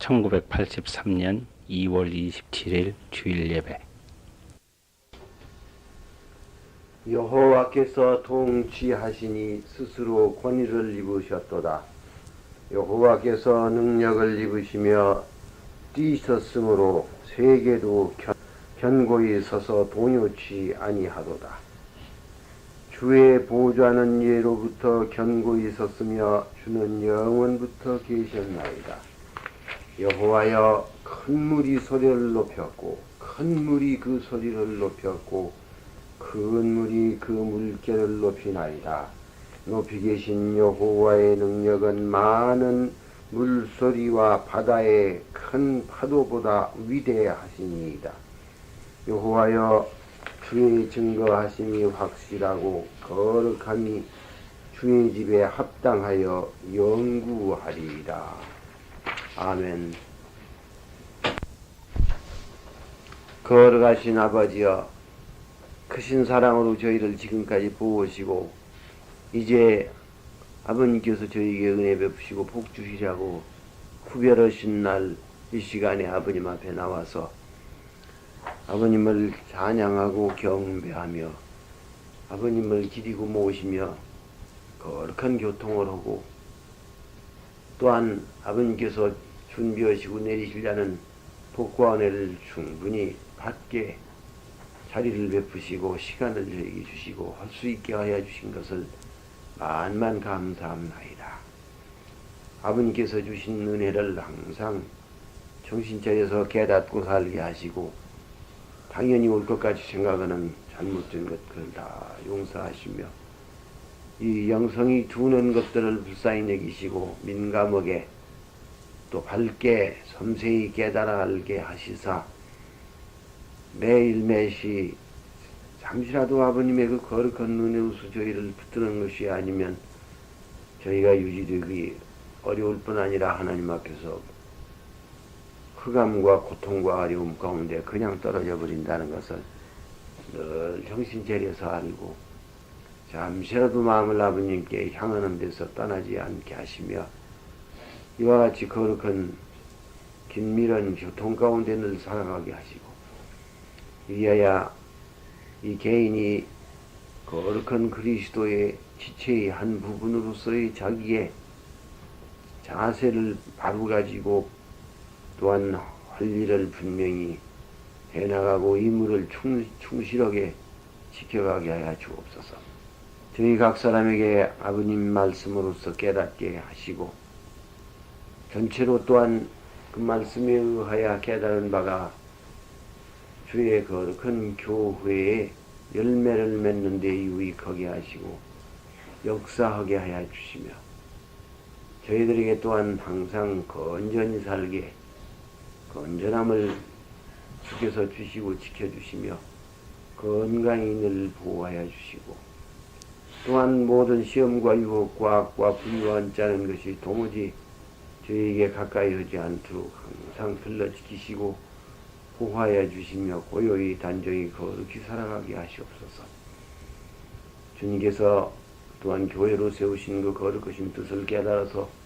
1983년 2월 27일 주일 예배. 여호와께서 통치하시니 스스로 권위를 입으셨도다. 여호와께서 능력을 입으시며 뛰셨으므로 세계도 견고히 서서 동요치 아니하도다. 주의 보좌는 예로부터 견고히 섰으며 주는 영원부터 계셨나이다. 여호와여, 큰 물이 소리를 높였고 큰 물이 그 소리를 높였고 큰 물이 그 물결을 높이나이다. 높이 계신 여호와의 능력은 많은 물소리와 바다의 큰 파도보다 위대하시니이다. 여호와여, 주의 증거하심이 확실하고 거룩함이 주의 집에 합당하여 영구하리이다. 아멘. 거룩하신 아버지여, 크신 사랑으로 저희를 지금까지 보호하시고 이제 아버님께서 저희에게 은혜 베푸시고 복 주시라고 구별하신 날 이 시간에 아버님 앞에 나와서 아버님을 찬양하고 경배하며 아버님을 기리고 모시며 거룩한 교통을 하고 또한 아버님께서 준비하시고 내리시려는 복과 은혜를 충분히 받게 자리를 베푸시고 시간을 저에게 주시고 할 수 있게 하여 주신 것을 만만 감사합나이다. 아버님께서 주신 은혜를 항상 정신 차려서 깨닫고 살게 하시고 당연히 올 것까지 생각하는 잘못된 것들을 다 용서하시며 이 영성이 두는 것들을 불쌍히 여기시고 민감하게 또 밝게 섬세히 깨달아 알게 하시사 매일 매시 잠시라도 아버님의 그 거룩한 은혜로서 저희를 붙드는 것이 아니면 저희가 유지되기 어려울 뿐 아니라 하나님 앞에서 흑암과 고통과 어려움 가운데 그냥 떨어져 버린다는 것을 늘 정신 차려서 알고 잠시라도 마음을 아버님께 향하는 데서 떠나지 않게 하시며 이와 같이 거룩한 긴밀한 교통 가운데 늘 살아가게 하시고 이어야 이 개인이 거룩한 그리스도의 지체의 한 부분으로서의 자기의 자세를 바로 가지고 또한 할 일을 분명히 해나가고 임무를 충실하게 지켜가게 하여 주옵소서. 저희 각 사람에게 아버님 말씀으로서 깨닫게 하시고 전체로 또한 그 말씀에 의하여 깨달은 바가 주의 거룩한 교회에 열매를 맺는 데 유익하게 하시고 역사하게 하여 주시며 저희들에게 또한 항상 건전히 살게 건전함을 주께서 주시고 지켜주시며 건강히 늘 보호하여 주시고 또한 모든 시험과 유혹과 악과 불의와 짜는 것이 도무지 저희에게 가까이 하지 않도록 항상 들러 지키시고 보호하여 주시며 고요히 단정히 거룩히 살아가게 하시옵소서. 주님께서 또한 교회로 세우신 그 거룩하신 뜻을 깨달아서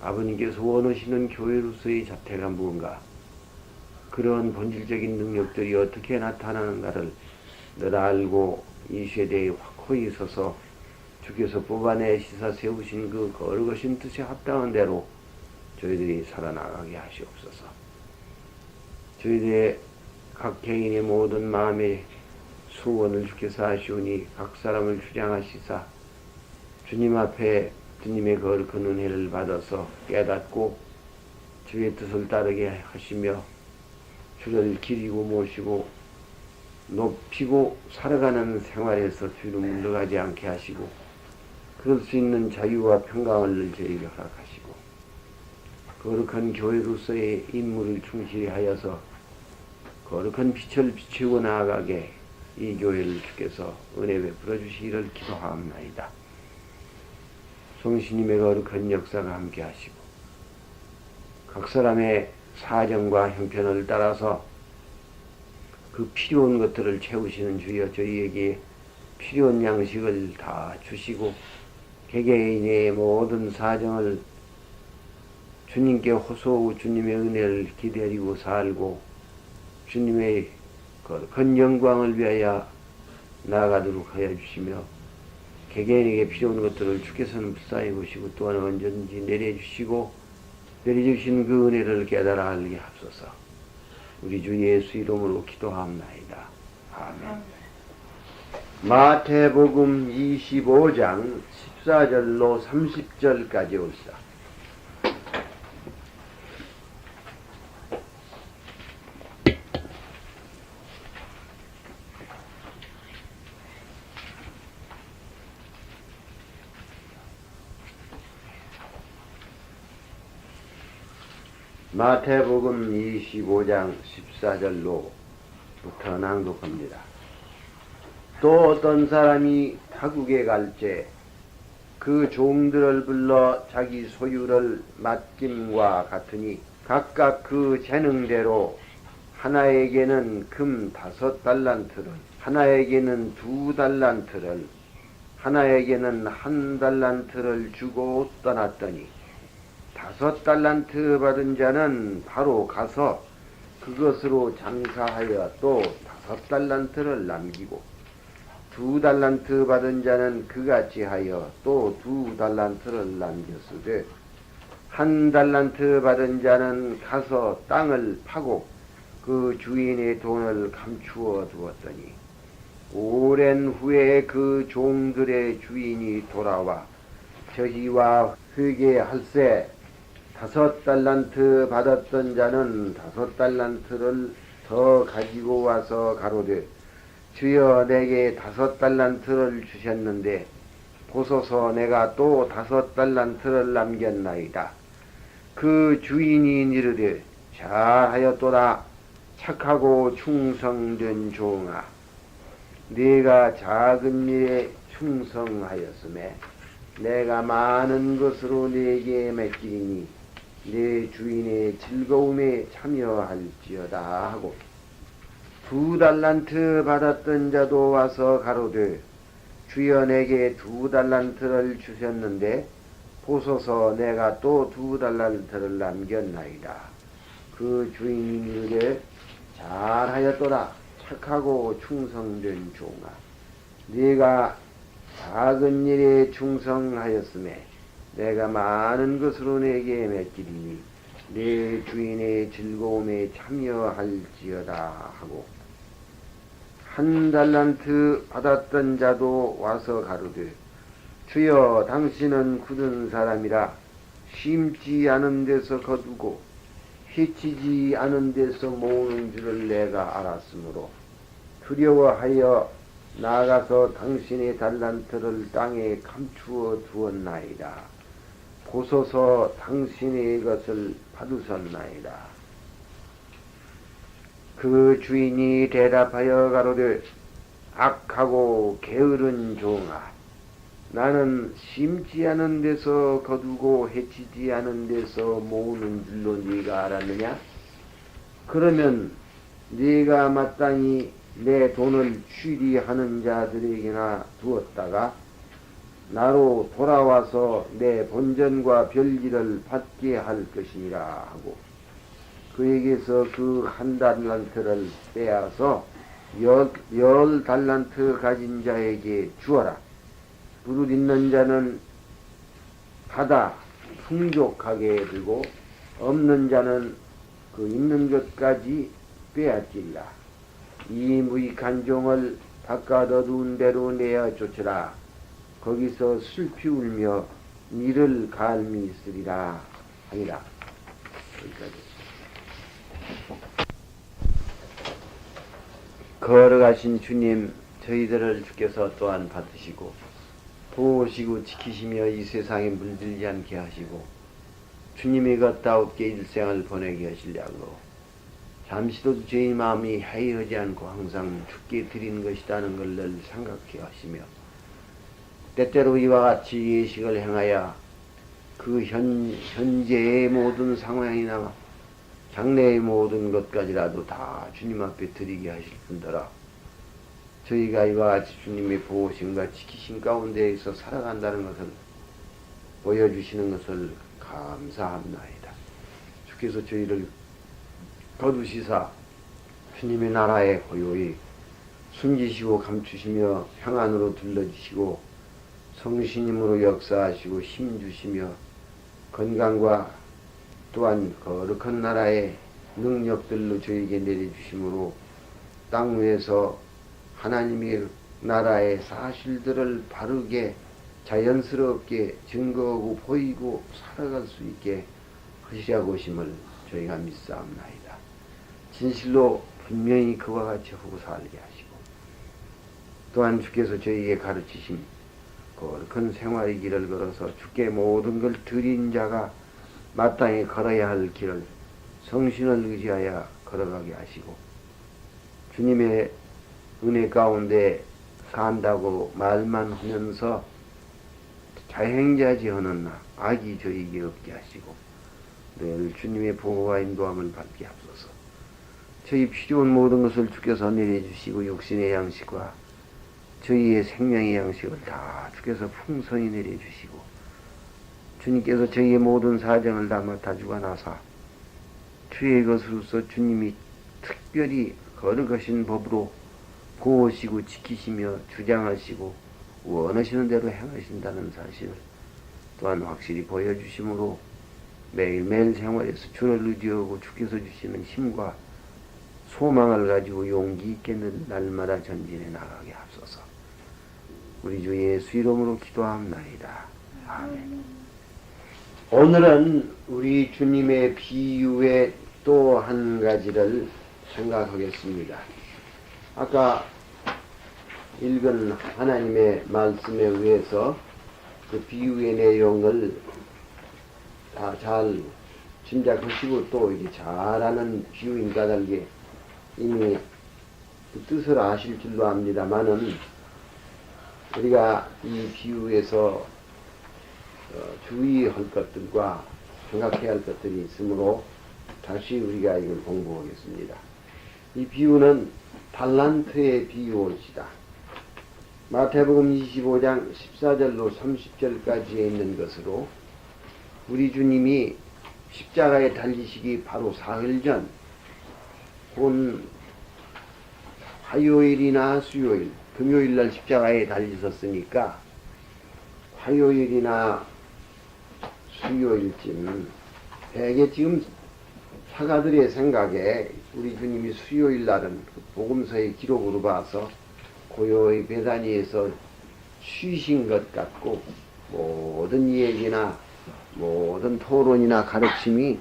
아버님께서 원하시는 교회로서의 자태가 무언가 그런 본질적인 능력들이 어떻게 나타나는가를 늘 알고 이 세대에 확고히 서서 주께서 뽑아내시사 세우신 그 거룩하신 뜻에 합당한 대로 저희들이 살아나가게 하시옵소서. 저희들의 각 개인의 모든 마음의 소원을 주께서 하시오니 각 사람을 주장하시사 주님 앞에 주님의 거룩한 은혜를 받아서 깨닫고 주의 뜻을 따르게 하시며 주를 기리고 모시고 높이고 살아가는 생활에서 뒤로 물러가지 않게 하시고 그럴 수 있는 자유와 평강을 저에게 허락하시고 거룩한 교회로서의 임무를 충실히 하여서 거룩한 빛을 비추고 나아가게 이 교회를 주께서 은혜 베풀어 주시기를 기도하옵나이다. 성신님의 거룩한 역사가 함께 하시고 각 사람의 사정과 형편을 따라서 그 필요한 것들을 채우시는 주여 저희에게 필요한 양식을 다 주시고 개개인의 모든 사정을 주님께 호소하고 주님의 은혜를 기다리고 살고 주님의 큰 영광을 위하여 나아가도록 하여 주시며 개개인에게 필요한 것들을 주께서는 불쌍히 보시고 또한 언제든지 내려주시고 내려주신 그 은혜를 깨달아 알게 하소서. 우리 주 예수 이름으로 기도합나이다. 아멘. 마태복음 25장 14절로 30절까지 올사. 마태복음 25장 14절로부터 낭독합니다. 또 어떤 사람이 타국에 갈 때 그 종들을 불러 자기 소유를 맡김과 같으니 각각 그 재능대로 하나에게는 금 5달란트를, 하나에게는 2달란트를, 하나에게는 1달란트를 주고 떠났더니 5달란트 받은 자는 바로 가서 그것으로 장사하여 또 5달란트를 남기고 2달란트 받은 자는 그같이 하여 또 2달란트를 남겼으되 1달란트 받은 자는 가서 땅을 파고 그 주인의 돈을 감추어 두었더니 오랜 후에 그 종들의 주인이 돌아와 저희와 회개할세 5달란트 받았던 자는 5달란트를 더 가지고 와서 가로되 주여 내게 5달란트를 주셨는데 보소서 내가 또 5달란트를 남겼나이다. 그 주인이 이르되 잘하였도다 착하고 충성된 종아 네가 작은 일에 충성하였음에 내가 많은 것으로 네게 맡기리니 네 주인의 즐거움에 참여할지어다 하고 2달란트 받았던 자도 와서 가로되 주여 내게 2달란트를 주셨는데 보소서 내가 또 2달란트를 남겼나이다. 그 주인이 이르되 잘하였도다 착하고 충성된 종아 네가 작은 일에 충성하였음에 내가 많은 것으로 내게 맡기리니 네 주인의 즐거움에 참여할지어다 하고 1달란트 받았던 자도 와서 가로되 주여 당신은 굳은 사람이라 심지 않은 데서 거두고 해치지 않은 데서 모으는 줄을 내가 알았으므로 두려워하여 나가서 당신의 달란트를 땅에 감추어 두었나이다. 보소서 당신의 것을 받으셨나이다. 그 주인이 대답하여 가로되 악하고 게으른 종아 나는 심지 않은 데서 거두고 해치지 않은 데서 모으는 줄로 네가 알았느냐? 그러면 네가 마땅히 내 돈을 취리하는 자들에게나 두었다가 나로 돌아와서 내 본전과 별일을 받게 할 것이니라 하고 그에게서 그 1달란트를 빼앗아 10달란트 가진 자에게 주어라. 무릇 있는 자는 받아 풍족하게 들고 없는 자는 그 있는 것까지 빼앗길라. 이 무익한 종을 바깥 어두운 데로 내어 쫓으라. 거기서 슬피 울며 이를 갈미 있으리라 하니라. 여기까지. 걸어가신 주님, 저희들을 주께서 또한 받으시고 보호시고 지키시며 이 세상에 물들지 않게 하시고 주님의 걷다옵게 일생을 보내게 하시려고 잠시도 저희 마음이 해이하지 않고 항상 죽게 드린 것이라는 걸 늘 생각해 하시며 때때로 이와 같이 예식을 행하여 그 현재의 모든 상황이나 장래의 모든 것까지라도 다 주님 앞에 드리게 하실 뿐더러 저희가 이와 같이 주님의 보호심과 지키심 가운데에서 살아간다는 것을 보여주시는 것을 감사합나이다. 주께서 저희를 거두시사 주님의 나라에 고요히 숨기시고 감추시며 평안으로 둘러주시고 성신님으로 역사하시고 힘주시며 건강과 또한 거룩한 나라의 능력들로 저에게 내려주심으로 땅 위에서 하나님의 나라의 사실들을 바르게 자연스럽게 증거하고 보이고 살아갈 수 있게 하시려고 하심을 저희가 믿사옵나이다. 진실로 분명히 그와 같이 하고 살게 하시고 또한 주께서 저희에게 가르치신 거룩한 생활의 길을 걸어서 주께 모든 걸 드린 자가 마땅히 걸어야 할 길을 성신을 의지하여 걸어가게 하시고 주님의 은혜 가운데 산다고 말만 하면서 자행자지 하는 나 악이 저에게 없게 하시고 늘 주님의 보호와 인도함을 받게 하소서. 저희 필요한 모든 것을 주께서 내려주시고 육신의 양식과 저희의 생명의 양식을 다 주께서 풍성히 내려주시고 주님께서 저희의 모든 사정을 다 맡아주고 나사 주의 것으로서 주님이 특별히 거룩하신 법으로 보호하시고 지키시며 주장하시고 원하시는 대로 행하신다는 사실을 또한 확실히 보여주심으로 매일매일 생활에서 주를 의지하고 주께서 주시는 힘과 소망을 가지고 용기 있게 날마다 전진해 나가게 하소서. 우리 주 예수 이름으로 기도합나이다. 아멘. 오늘은 우리 주님의 비유의 또 한 가지를 생각하겠습니다. 아까 읽은 하나님의 말씀에 의해서 그 비유의 내용을 다 잘 짐작하시고 또 이게 잘하는 비유인 까닭에 이미 그 뜻을 아실 줄로 압니다만은 우리가 이 비유에서 주의할 것들과 생각해야 할 것들이 있으므로 다시 우리가 이걸 공부하겠습니다. 이 비유는 달란트의 비유이시다. 마태복음 25장 14절로 30절까지에 있는 것으로 우리 주님이 십자가에 달리시기 바로 사흘 전, 본 화요일이나 수요일, 금요일날 십자가에 달리셨으니까 화요일이나 수요일쯤 대개 지금 사가들의 생각에 우리 주님이 수요일날은 그 복음서의 기록으로 봐서 고요히 베다니에서 쉬신 것 같고 모든 얘기나 모든 토론이나 가르침이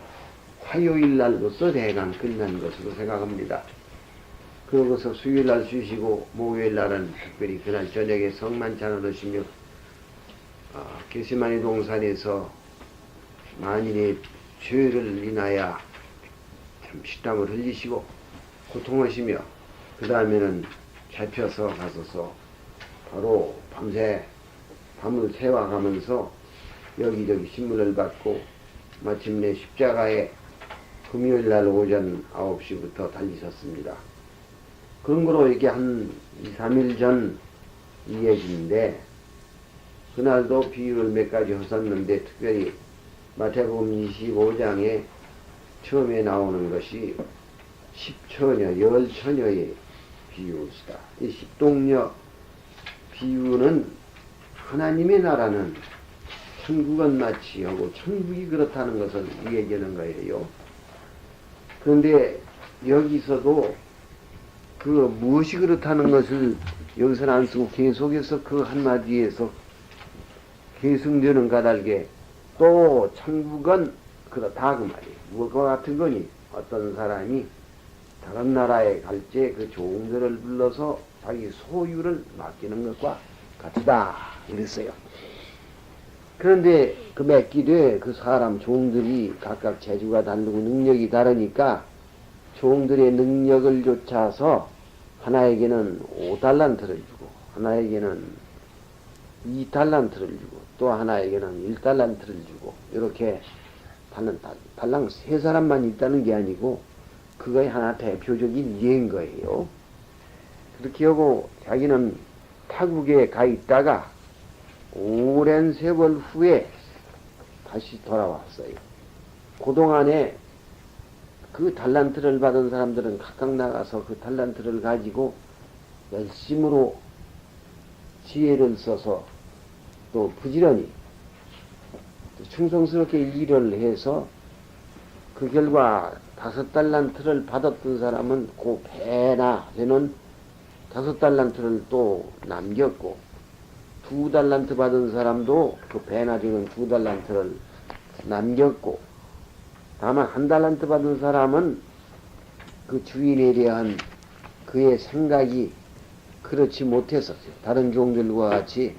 화요일날로서 대강 끝난 것으로 생각합니다. 그러고서 수요일날 쉬시고 목요일날은 특별히 그날 저녁에 성만찬을 하시며 게세마네 동산에서 만인의 죄를 인하여 참 피땀을 흘리시고 고통하시며 그 다음에는 잡혀서 가서서 바로 밤새 밤을 새워가면서 여기저기 신문을 받고 마침내 십자가에 금요일날 오전 9시부터 달리셨습니다. 그런 거로 이게 한 2, 3일 전 이 얘기인데 그날도 비유를 몇 가지 하셨는데 특별히 마태복음 25장에 처음에 나오는 것이 십처녀, 열처녀의 비유이시다. 이 십동녀 비유는 하나님의 나라는 천국은 마치 하고 천국이 그렇다는 것을 얘기하는 거예요. 그런데 여기서도 그 무엇이 그렇다는 것을 여기서는 안 쓰고 계속해서 그 한마디에서 계승되는 까닭에 또 천국은 그렇다 그 말이에요. 무엇과 같은 거니 어떤 사람이 다른 나라에 갈 때 그 종들을 불러서 자기 소유를 맡기는 것과 같다 이랬어요. 그런데 그 맡기되 그 사람 종들이 각각 재주가 다르고 능력이 다르니까 종들의 능력을 좇아서 하나에게는 5달란트를 주고 하나에게는 2달란트를 주고 또 하나에게는 1달란트를 주고 이렇게 받는 달랑 세 사람만 있다는 게 아니고 그거의 하나 대표적인 예인 거예요. 그렇게 하고 자기는 타국에 가 있다가 오랜 세월 후에 다시 돌아왔어요. 그동안에 그 달란트를 받은 사람들은 각각 나가서 그 달란트를 가지고 열심으로 지혜를 써서 또 부지런히 충성스럽게 일을 해서 그 결과 5달란트를 받았던 사람은 그 배나 되는 5달란트를 또 남겼고 2달란트 받은 사람도 그 배나 되는 2달란트를 남겼고 다만 1달란트 받은 사람은 그 주인에 대한 그의 생각이 그렇지 못해서 다른 종들과 같이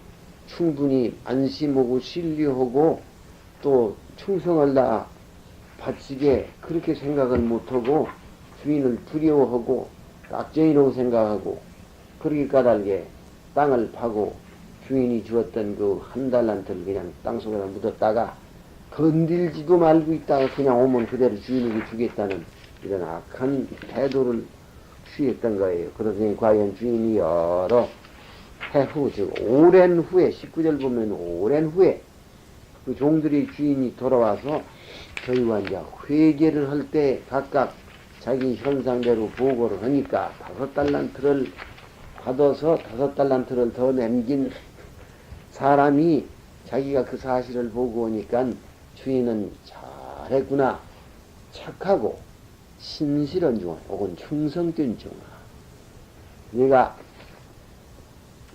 충분히 안심하고 신뢰하고 또 충성을 다 바치게 그렇게 생각을 못하고 주인을 두려워하고 악정이라고 생각하고 그렇게 까닭에 땅을 파고 주인이 주었던 그 1달란트를 그냥 땅속에다 묻었다가 건들지도 말고 있다가 그냥 오면 그대로 주인에게 주겠다는 이런 악한 태도를 취했던 거예요. 그러더니 과연 주인이 여러 해 후, 즉 오랜 후에 19절 보면 오랜 후에 그 종들이 주인이 돌아와서 저희와 이제 회개를 할 때 각각 자기 현상대로 보고를 하니까 5달란트를 받아서 5달란트를 더 남긴 사람이 자기가 그 사실을 보고 오니까 주인은 잘했구나, 착하고 신실한 종아, 혹은 충성된 종아. 내가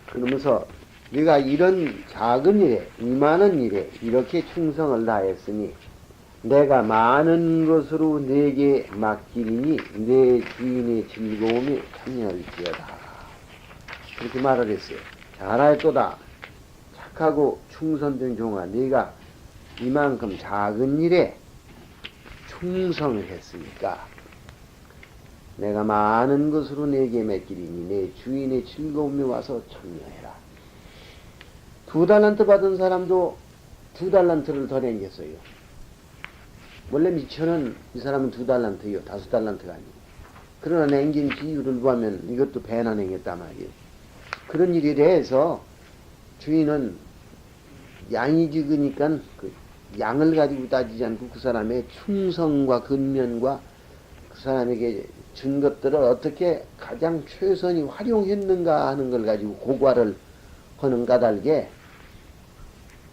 그러면서 내가 이런 작은 일에, 이만한 일에 이렇게 충성을 다했으니 내가 많은 것으로 내게 맡기리니 내 주인의 즐거움에 참여할지어다. 그렇게 말을 했어요. 잘하였도다. 착하고 충성된 종아, 네가 이만큼 작은 일에 충성을 했으니까 내가 많은 것으로 내게 맡기리니 내 주인의 즐거움에 와서 참여해라. 2달란트 받은 사람도 2달란트를 더 남겼어요. 원래 미천은 이 사람은 2달란트요, 5달란트가 아니에요. 그러나 남긴 비율을 보면 이것도 배나 남겼단 말이에요. 그런 일에 대해서 주인은 양이 적으니까 그 양을 가지고 따지지 않고 그 사람의 충성과 근면과 그 사람에게 준 것들을 어떻게 가장 최선히 활용했는가 하는 걸 가지고 고과를 하는 까닭에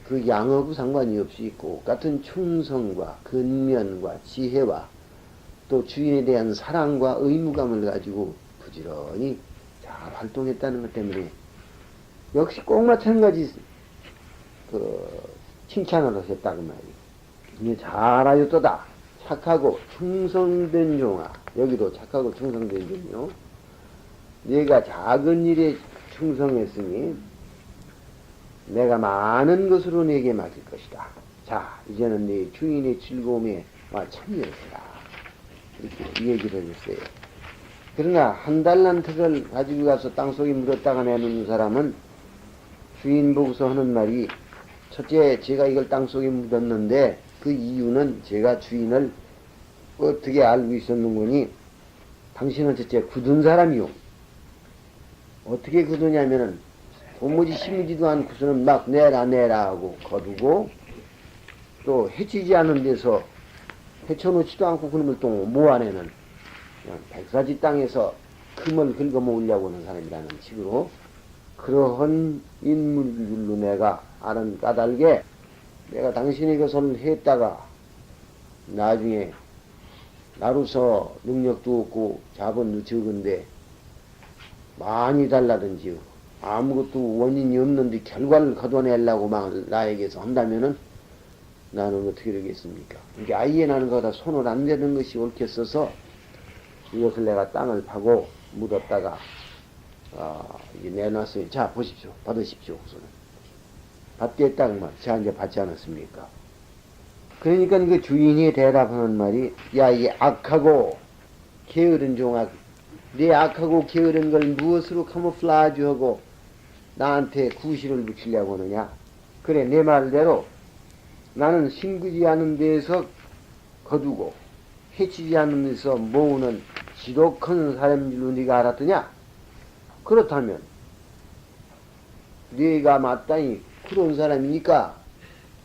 그 양하고 상관이 없이 똑같은 충성과 근면과 지혜와 또 주인에 대한 사랑과 의무감을 가지고 부지런히 잘 활동했다는 것 때문에 역시 꼭 마찬가지 그 칭찬을 하셨다 그 말이에요. 잘하였도다. 착하고 충성된 종아. 여기도 착하고 충성된 종이요. 네가 작은 일에 충성했으니 내가 많은 것으로 네게 맡길 것이다. 자, 이제는 네 주인의 즐거움에 와 참여해라. 이렇게 얘기를 했어요. 그러나 1달란트를 가지고 가서 땅속에 묻었다가 내놓는 사람은 주인 보고서 하는 말이 첫째, 제가 이걸 땅속에 묻었는데 그 이유는 제가 주인을 어떻게 알고 있었는 거니? 당신은 첫째 굳은 사람이요. 어떻게 굳으냐면은 도무지 심지도 않고서는 막 내라 하고 거두고 또 해치지 않은 데서 해쳐놓지도 않고 그놈을 또 모아내는 그냥 백사지 땅에서 금을 긁어 모으려고 하는 사람이라는 식으로 그러한 인물들로 내가 아는 까닭에 내가 당신의 것을 했다가 나중에 나로서 능력도 없고 자본도 적은데 많이 달라든지요. 아무것도 원인이 없는데 결과를 거둬내려고 막 나에게서 한다면은 나는 어떻게 되겠습니까? 이게 아예 나는 거다 손을 안 대는 것이 옳겠어서 이것을 내가 땅을 파고 묻었다가 이제 내놨어요. 자, 보십시오. 받으십시오. 우선은. 받겠다는 말. 제가 이제 받지 않았습니까? 그러니까 그 주인이 대답하는 말이, 야, 이 악하고 게으른 종아, 네 악하고 게으른 걸 무엇으로 카모플라주하고 나한테 구실을 붙이려고 하느냐? 그래, 내 말대로 나는 싱그지 않은 데에서 거두고 해치지 않은 데서 모으는 지독한 사람인 줄로 네가 알았더냐? 그렇다면 네가 마땅히 그런 사람이니까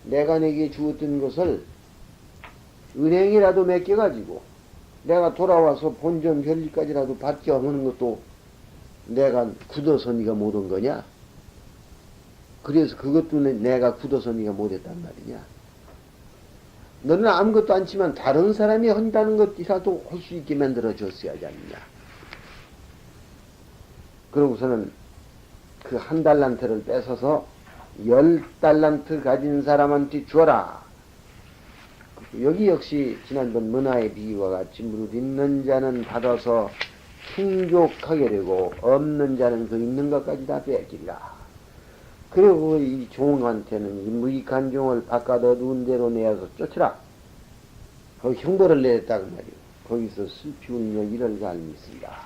내가 내게 주었던 것을 은행이라도 맡겨가지고 내가 돌아와서 본전 별리까지라도 받게 하는 것도 내가 굳어서 네가 못한 거냐? 그래서 그것도 내가 굳어서 네가 못했단 말이냐? 너는 아무것도 않지만 다른 사람이 한다는 것이라도 할 수 있게 만들어 줬어야지 않느냐? 그러고서는 그 1달란트를 뺏어서 10달란트 가진 사람한테 주어라. 여기 역시 지난번 문화의 비유와 같이 무릇 있는 자는 받아서 풍족하게 되고 없는 자는 그 있는 것까지 다 뺏기리라. 그리고 이 종한테는 이 무익한 종을 바깥 어두운 데로 내어서 쫓으라. 거기 형벌을 내렸다 그 말이요. 거기서 슬피 울며 이럴 삶이 있습니다.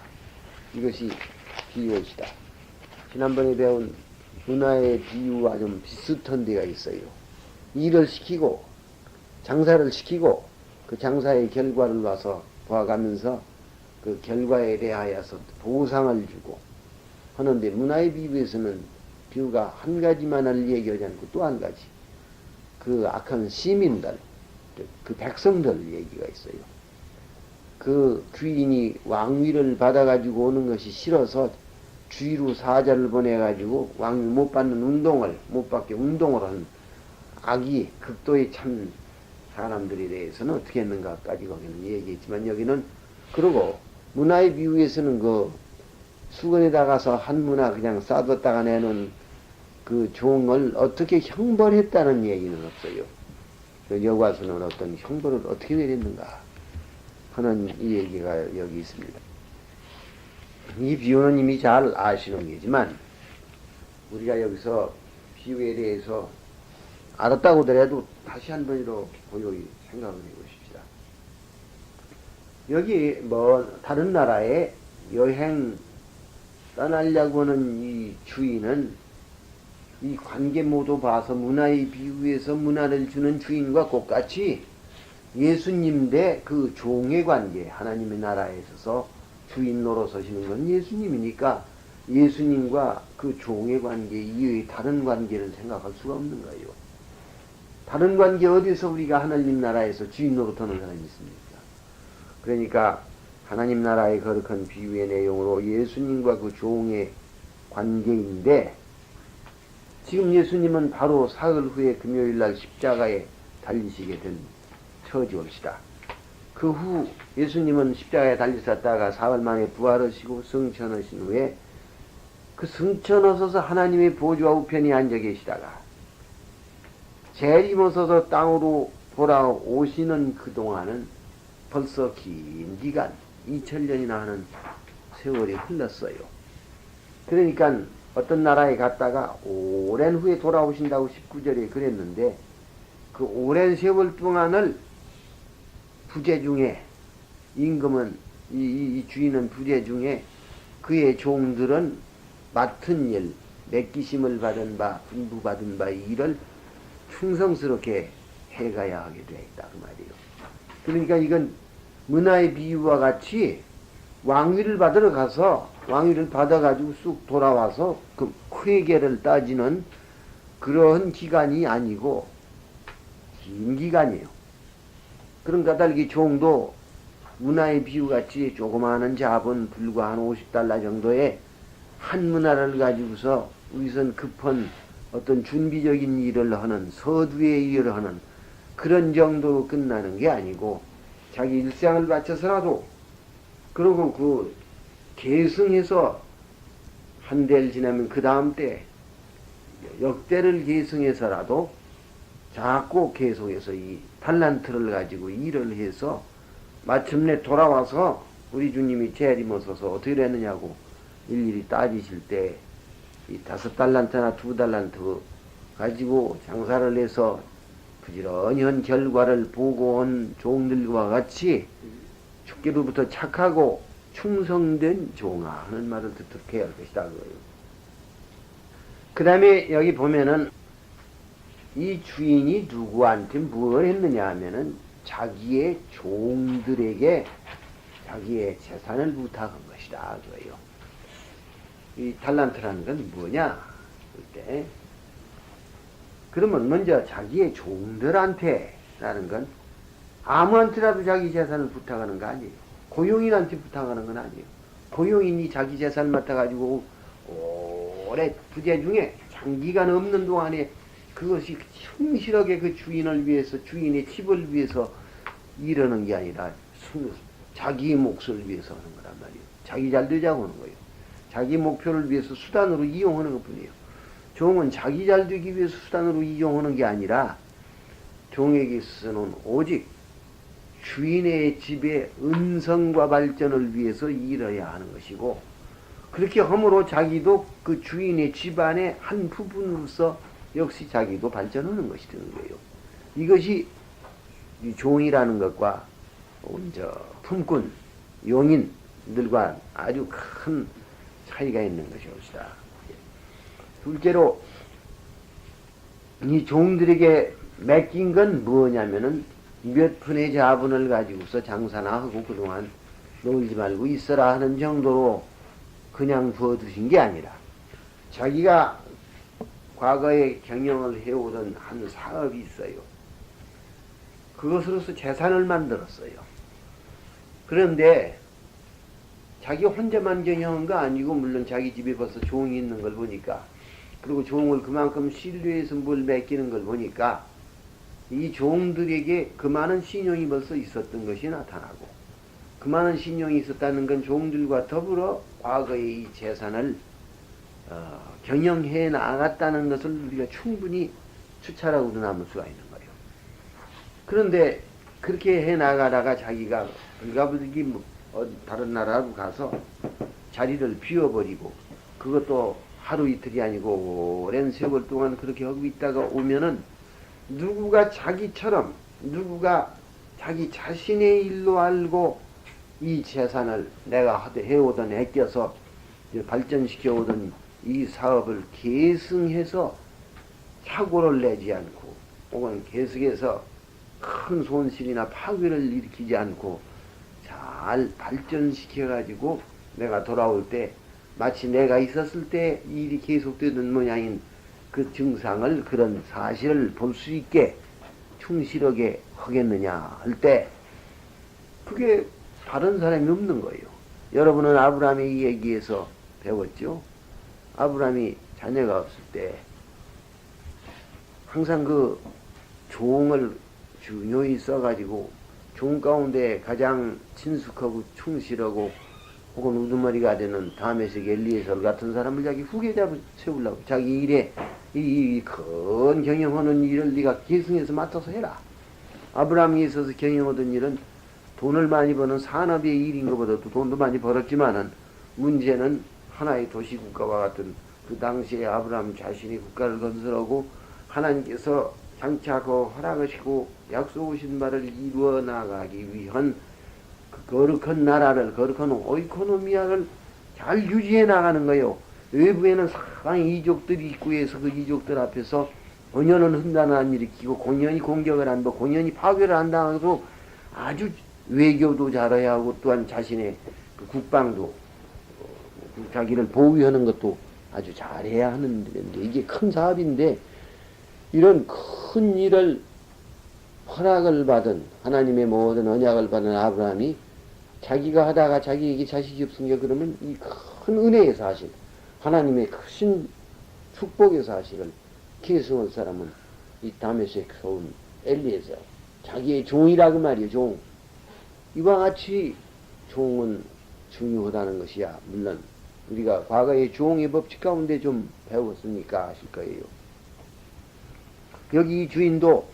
이것이 비유이시다. 지난번에 배운 문화의 비유와 좀 비슷한 데가 있어요. 일을 시키고 장사를 시키고 그 장사의 결과를 와서 봐가면서 그 결과에 대하여서 보상을 주고 하는데 문화의 비유에서는 비유가 한 가지만을 얘기하지 않고 또 한 가지 그 악한 시민들 그 백성들 얘기가 있어요. 그 귀인이 왕위를 받아가지고 오는 것이 싫어서 주위로 사자를 보내가지고 왕위 못 받는 운동을 못 받게 운동을 한 악이 극도의 참 사람들에 대해서는 어떻게 했는가까지 거기는 얘기했지만 여기는 그러고 문화의 비유에서는 그 수건에다 가서 한 문화 그냥 싸뒀다가 내는 그 종을 어떻게 형벌했다는 얘기는 없어요. 그 여과서는 어떤 형벌을 어떻게 내렸는가 하는 이 얘기가 여기 있습니다. 이 비유는 이미 잘 아시는 게지만 우리가 여기서 비유에 대해서 알았다고 하더라도 다시 한 번으로 고요히 생각을 해보십시다. 여기 뭐 다른 나라에 여행 떠나려고 하는 이 주인은 이 관계 모두 봐서 문화의 비유에서 문화를 주는 주인과 똑같이 예수님 대 그 종의 관계, 하나님의 나라에 있어서 주인 노릇하시는 건 예수님이니까 예수님과 그 종의 관계 이외의 다른 관계를 생각할 수가 없는 거예요. 다른 관계 어디서 우리가 하나님 나라에서 주인 노릇하는 사람이 있습니까? 그러니까 하나님 나라의 거룩한 비유의 내용으로 예수님과 그 종의 관계인데 지금 예수님은 바로 사흘 후에 금요일날 십자가에 달리시게 된 처지옵시다. 그 후 예수님은 십자가에 달리셨다가 사흘 만에 부활하시고 승천하신 후에 그 승천하셔서 하나님의 보좌 우편에 앉아 계시다가 재림하셔서 땅으로 돌아오시는 그동안은 벌써 긴 기간 2000년이나 하는 세월이 흘렀어요. 그러니까 어떤 나라에 갔다가 오랜 후에 돌아오신다고 19절에 그랬는데 그 오랜 세월 동안을 부재 중에 임금은 이 주인은 부재 중에 그의 종들은 맡은 일, 맡기심을 받은 바, 분부받은 바의 일을 충성스럽게 해가야 하게 되어 있다 그 말이에요. 그러니까 이건 문화의 비유와 같이 왕위를 받으러 가서 왕위를 받아가지고 쑥 돌아와서 그 회계를 따지는 그런 기간이 아니고 긴 기간이에요. 그런 까닭에 종도 문화의 비유같이 조그마한 자본 불과 한 50달러 정도의 한 문화를 가지고서 우선 급한 어떤 준비적인 일을 하는 서두의 일을 하는 그런 정도로 끝나는 게 아니고 자기 일생을 바쳐서라도 그러고 그 계승해서 한 대를 지나면 그 다음 때 역대를 계승해서라도 자꾸 계속해서 이 달란트를 가지고 일을 해서 마침내 돌아와서 우리 주님이 재림하셔서 어떻게 됐느냐고 일일이 따지실 때 이 5달란트나 2달란트 가지고 장사를 해서 부지런한 결과를 보고 온 종들과 같이 주께로부터 착하고 충성된 종아 하는 말을 듣게 할 것이다 그거예요. 그 다음에 여기 보면은 이 주인이 누구한테 뭘 했느냐 하면은 자기의 종들에게 자기의 재산을 부탁한 것이다 그거예요. 이 달란트라는 건 뭐냐? 그때 그러면 먼저 자기의 종들한테라는 건 아무한테라도 자기 재산을 부탁하는 거 아니에요. 고용인한테 부탁하는 건 아니에요. 고용인이 자기 재산을 맡아가지고 오래 부재 중에 장기간 없는 동안에 그것이 충실하게 그 주인을 위해서, 주인의 집을 위해서 일하는 게 아니라 자기 몫을 위해서 하는 거란 말이에요. 자기 잘 되자고 하는 거예요. 자기 목표를 위해서 수단으로 이용하는 것 뿐이에요. 종은 자기 잘 되기 위해서 수단으로 이용하는 게 아니라 종에게 있어서는 오직 주인의 집의 은성과 발전을 위해서 일해야 하는 것이고, 그렇게 함으로 자기도 그 주인의 집안의 한 부분으로서 역시 자기도 발전하는 것이 되는 거예요. 이것이 이 종이라는 것과 품꾼, 용인들과 아주 큰 차이가 있는 것이옵시다. 둘째로 이 종들에게 맡긴 건 뭐냐면은 몇 푼의 자본을 가지고서 장사나 하고 그동안 놀지 말고 있어라 하는 정도로 그냥 부어두신 게 아니라 자기가 과거에 경영을 해오던 한 사업이 있어요. 그것으로서 재산을 만들었어요. 그런데 자기 혼자만 경영한 거 아니고, 물론 자기 집에 벌써 종이 있는 걸 보니까, 그리고 종을 그만큼 신뢰해서 뭘 맡기는 걸 보니까 이 종들에게 그 많은 신용이 벌써 있었던 것이 나타나고, 그 많은 신용이 있었다는 건 종들과 더불어 과거의 이 재산을 경영해 나갔다는 것을 우리가 충분히 추찰하고도 남을 수가 있는 거예요. 그런데 그렇게 해 나가다가 자기가 불가불기 다른 나라로 가서 자리를 비워버리고, 그것도 하루 이틀이 아니고 오랜 세월 동안 그렇게 하고 있다가 오면은 누구가 자기처럼, 누구가 자기 자신의 일로 알고 이 재산을 내가 해오던, 아껴서 발전시켜오던 이 사업을 계승해서 사고를 내지 않고, 혹은 계속해서 큰 손실이나 파괴를 일으키지 않고 잘 발전시켜가지고 내가 돌아올 때 마치 내가 있었을 때 일이 계속되던 모양인 그 증상을, 그런 사실을 볼 수 있게 충실하게 하겠느냐 할 때, 그게 다른 사람이 없는 거예요. 여러분은 아브라함의 얘기에서 배웠죠? 아브라함이 자녀가 없을 때 항상 그 종을 중요히 써가지고 종 가운데 가장 친숙하고 충실하고 혹은 우두머리가 되는 다메섹 엘리에셀 같은 사람을 자기 후계자로 세우려고, 자기 일에 이 큰 경영하는 일을 네가 계승해서 맡아서 해라. 아브라함이 있어서 경영하던 일은 돈을 많이 버는 산업의 일인 것보다도 돈도 많이 벌었지만은, 문제는 하나의 도시국가와 같은 그 당시에 아브라함 자신이 국가를 건설하고 하나님께서 장차 그 허락하시고 약속하신 바를 이루어 나가기 위한 그 거룩한 나라를, 거룩한 오이코노미아를 잘 유지해 나가는 거예요. 외부에는 상당히 이족들이 있고 해서 그 이족들 앞에서 공연은 hun단을 안 일으키고, 공연히 공격을 안 하고, 공연히 파괴를 안 당하고, 아주 외교도 잘해야 하고, 또한 자신의 그 국방도 자기를 보호하는 것도 아주 잘해야 하는 데인데, 이게 큰 사업인데, 이런 큰 일을 허락을 받은, 하나님의 모든 언약을 받은 아브라함이 자기가 하다가 자기에게 자식이 없으니까, 그러면 이 큰 은혜의 사실, 하나님의 크신 축복의 사실을 계승할 사람은 이 다메섹 소운 엘리에셀, 자기의 종이라고 말이에요. 종. 이와 같이 종은 중요하다는 것이야. 물론 우리가 과거의 종의 법칙 가운데 좀 배웠으니까 아실 거예요. 여기 주인도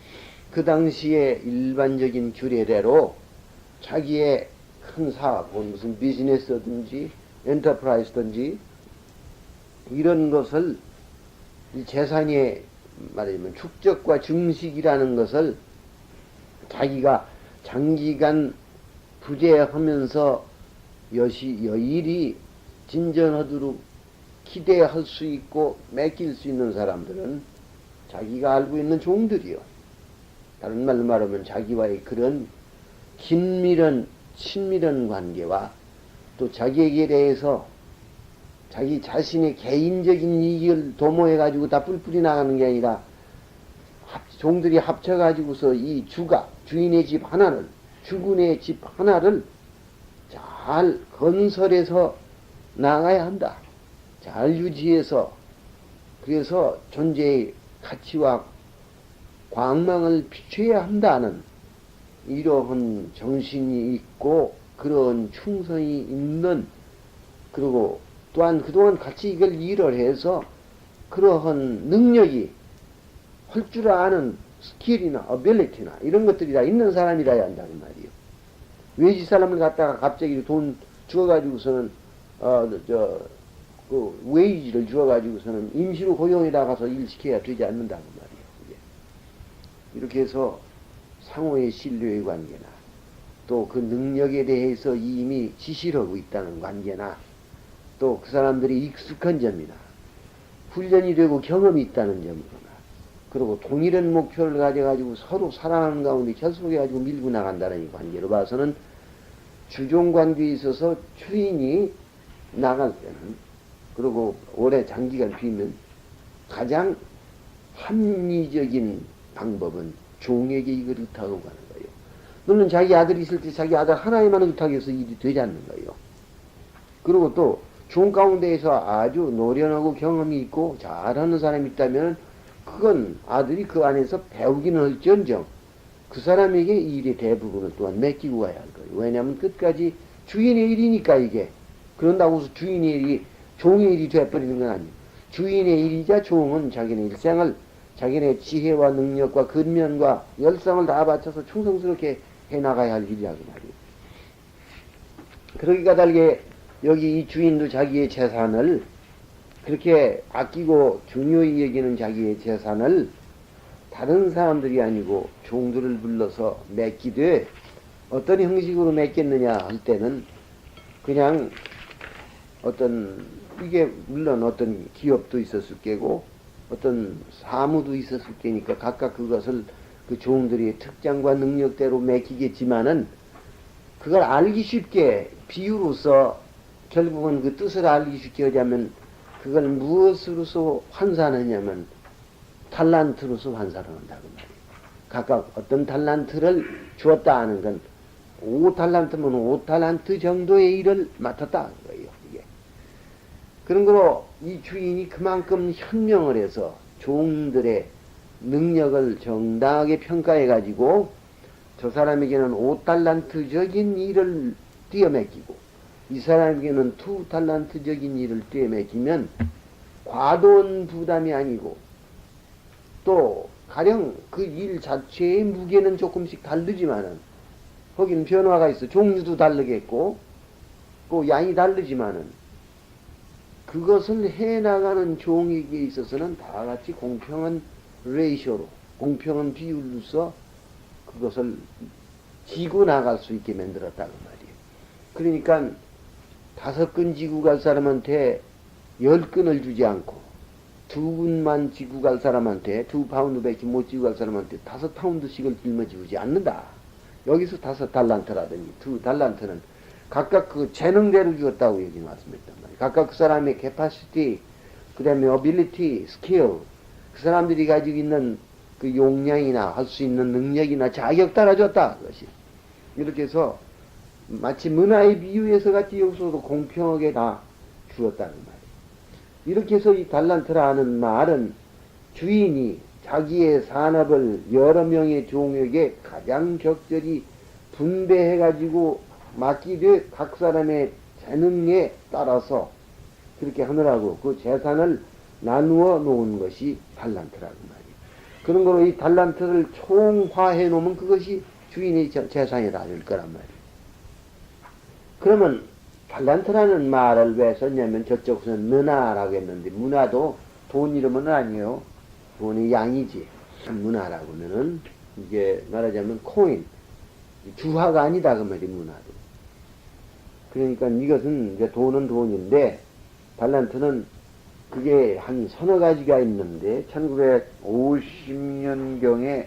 그 당시의 일반적인 규례대로 자기의 큰 사업, 무슨 비즈니스든지 엔터프라이즈든지 이런 것을, 재산의 말하자면 축적과 증식이라는 것을 자기가 장기간 부재하면서 여일이 진전하도록 기대할 수 있고 맡길 수 있는 사람들은 자기가 알고 있는 종들이요. 다른 말로 말하면 자기와의 그런 긴밀한 친밀한 관계와, 또 자기에게 대해서 자기 자신의 개인적인 이익을 도모해가지고 다 뿔뿔이 나가는 게 아니라 종들이 합쳐가지고서 이 주인의 집 하나를, 주군의 집 하나를 잘 건설해서 나가야 한다. 잘 유지해서, 그래서 존재의 가치와 광망을 비춰야 한다는 이러한 정신이 있고, 그런 충성이 있는, 그리고 또한 그동안 같이 이걸 일을 해서 그러한 능력이 할 줄 아는 스킬이나 어빌리티나 이런 것들이 다 있는 사람이라야 한다는 말이에요. 외지 사람을 갖다가 갑자기 돈 주어가지고서는 그 웨이지를 주어가지고서는 임시로 고용해 나가서 일 시켜야 되지 않는다는 말이에요. 이게. 이렇게 해서 상호의 신뢰의 관계나 또 그 능력에 대해서 이미 지시를 하고 있다는 관계나 또 그 사람들이 익숙한 점이나 훈련이 되고 경험이 있다는 점이거나, 그리고 동일한 목표를 가져가지고 서로 사랑하는 가운데 결속해가지고 밀고 나간다는 이 관계로 봐서는 주종 관계에 있어서 주인이 나갈 때는, 그리고 오래 장기간 비면 가장 합리적인 방법은 종에게 이걸 의탁하고 가는 거예요. 물론 자기 아들이 있을 때 자기 아들 하나에만 의탁해서 일이 되지 않는 거예요. 그리고 또 종 가운데에서 아주 노련하고 경험이 있고 잘하는 사람이 있다면 그건 아들이 그 안에서 배우기는 할지언정 그 사람에게 일의 대부분을 또한 맡기고 가야 할 거예요. 왜냐하면 끝까지 주인의 일이니까 이게. 그런다고 해서 주인의 일이 종의 일이 되어버리는 건 아니에요. 주인의 일이자 종은 자기네 일생을 자기네 지혜와 능력과 근면과 열성을 다 바쳐서 충성스럽게 해나가야 할 일이라고 말이에요. 그러기가 달게 여기 이 주인도 자기의 재산을 그렇게 아끼고 중요히 여기는 자기의 재산을 다른 사람들이 아니고 종들을 불러서 맡기되, 어떤 형식으로 맡겼느냐 할 때는 그냥 어떤, 이게 물론 어떤 기업도 있었을 게고 어떤 사무도 있었을 게니까 각각 그것을 그 종들의 특장과 능력대로 맡기겠지만은 그걸 알기 쉽게 비유로서 결국은 그 뜻을 알기 쉽게 하자면 그걸 무엇으로서 환산하냐면 탈란트로서 환산을 한다고 말이에요. 각각 어떤 탈란트를 주었다 하는 건 5탈란트면 5탈란트 정도의 일을 맡았다 하는 거예요. 이게. 그런 거로 이 주인이 그만큼 현명을 해서 종들의 능력을 정당하게 평가해 가지고 저 사람에게는 5탈란트적인 일을 띄어맡기고 이 사람에게는 2탈란트적인 일을 띄어맡기면 과도한 부담이 아니고 또 가령 그 일 자체의 무게는 조금씩 다르지만은 거기는 변화가 있어. 종류도 다르겠고 또 양이 다르지만은 그것을 해나가는 종에게 있어서는 다 같이 공평한 레이쇼로 공평한 비율로서 그것을 지고 나갈 수 있게 만들었다고 말이에요. 그러니까 5근 지고 갈 사람한테 10근을 주지 않고 2근만 지고 갈 사람한테 2파운드밖에 못 지고 갈 사람한테 5파운드씩을 짊어지지 않는다. 여기서 5달란트라든지 2달란트는 각각 그 재능대로 주었다고 얘기 말씀했단 말이에요. 각각 그 사람의 capacity, 그 다음에 ability, skill, 그 사람들이 가지고 있는 그 용량이나 할 수 있는 능력이나 자격 따라 줬다. 그것이. 이렇게 해서 마치 문화의 비유에서 같이 여기서도 공평하게 다 주었다는 말이에요. 이렇게 해서 이 달란트라는 말은 주인이 자기의 산업을 여러 명의 종에게 가장 적절히 분배해가지고 맡기되 각 사람의 재능에 따라서 그렇게 하느라고 그 재산을 나누어 놓은 것이 달란트라고 말이에요. 그런 거로 이 달란트를 총화해 놓으면 그것이 주인의 재산이다 될 거란 말이에요. 그러면 달란트라는 말을 왜 썼냐면 저쪽에서는 문화라고 했는데 문화도 돈 이름은 아니에요. 돈의 양이지. 문화라고 하면은 이게 말하자면 코인, 주화가 아니다 그 말이 문화도. 그러니까 이것은 이제 돈은 돈인데 달란트는 그게 한 서너 가지가 있는데 1950년경에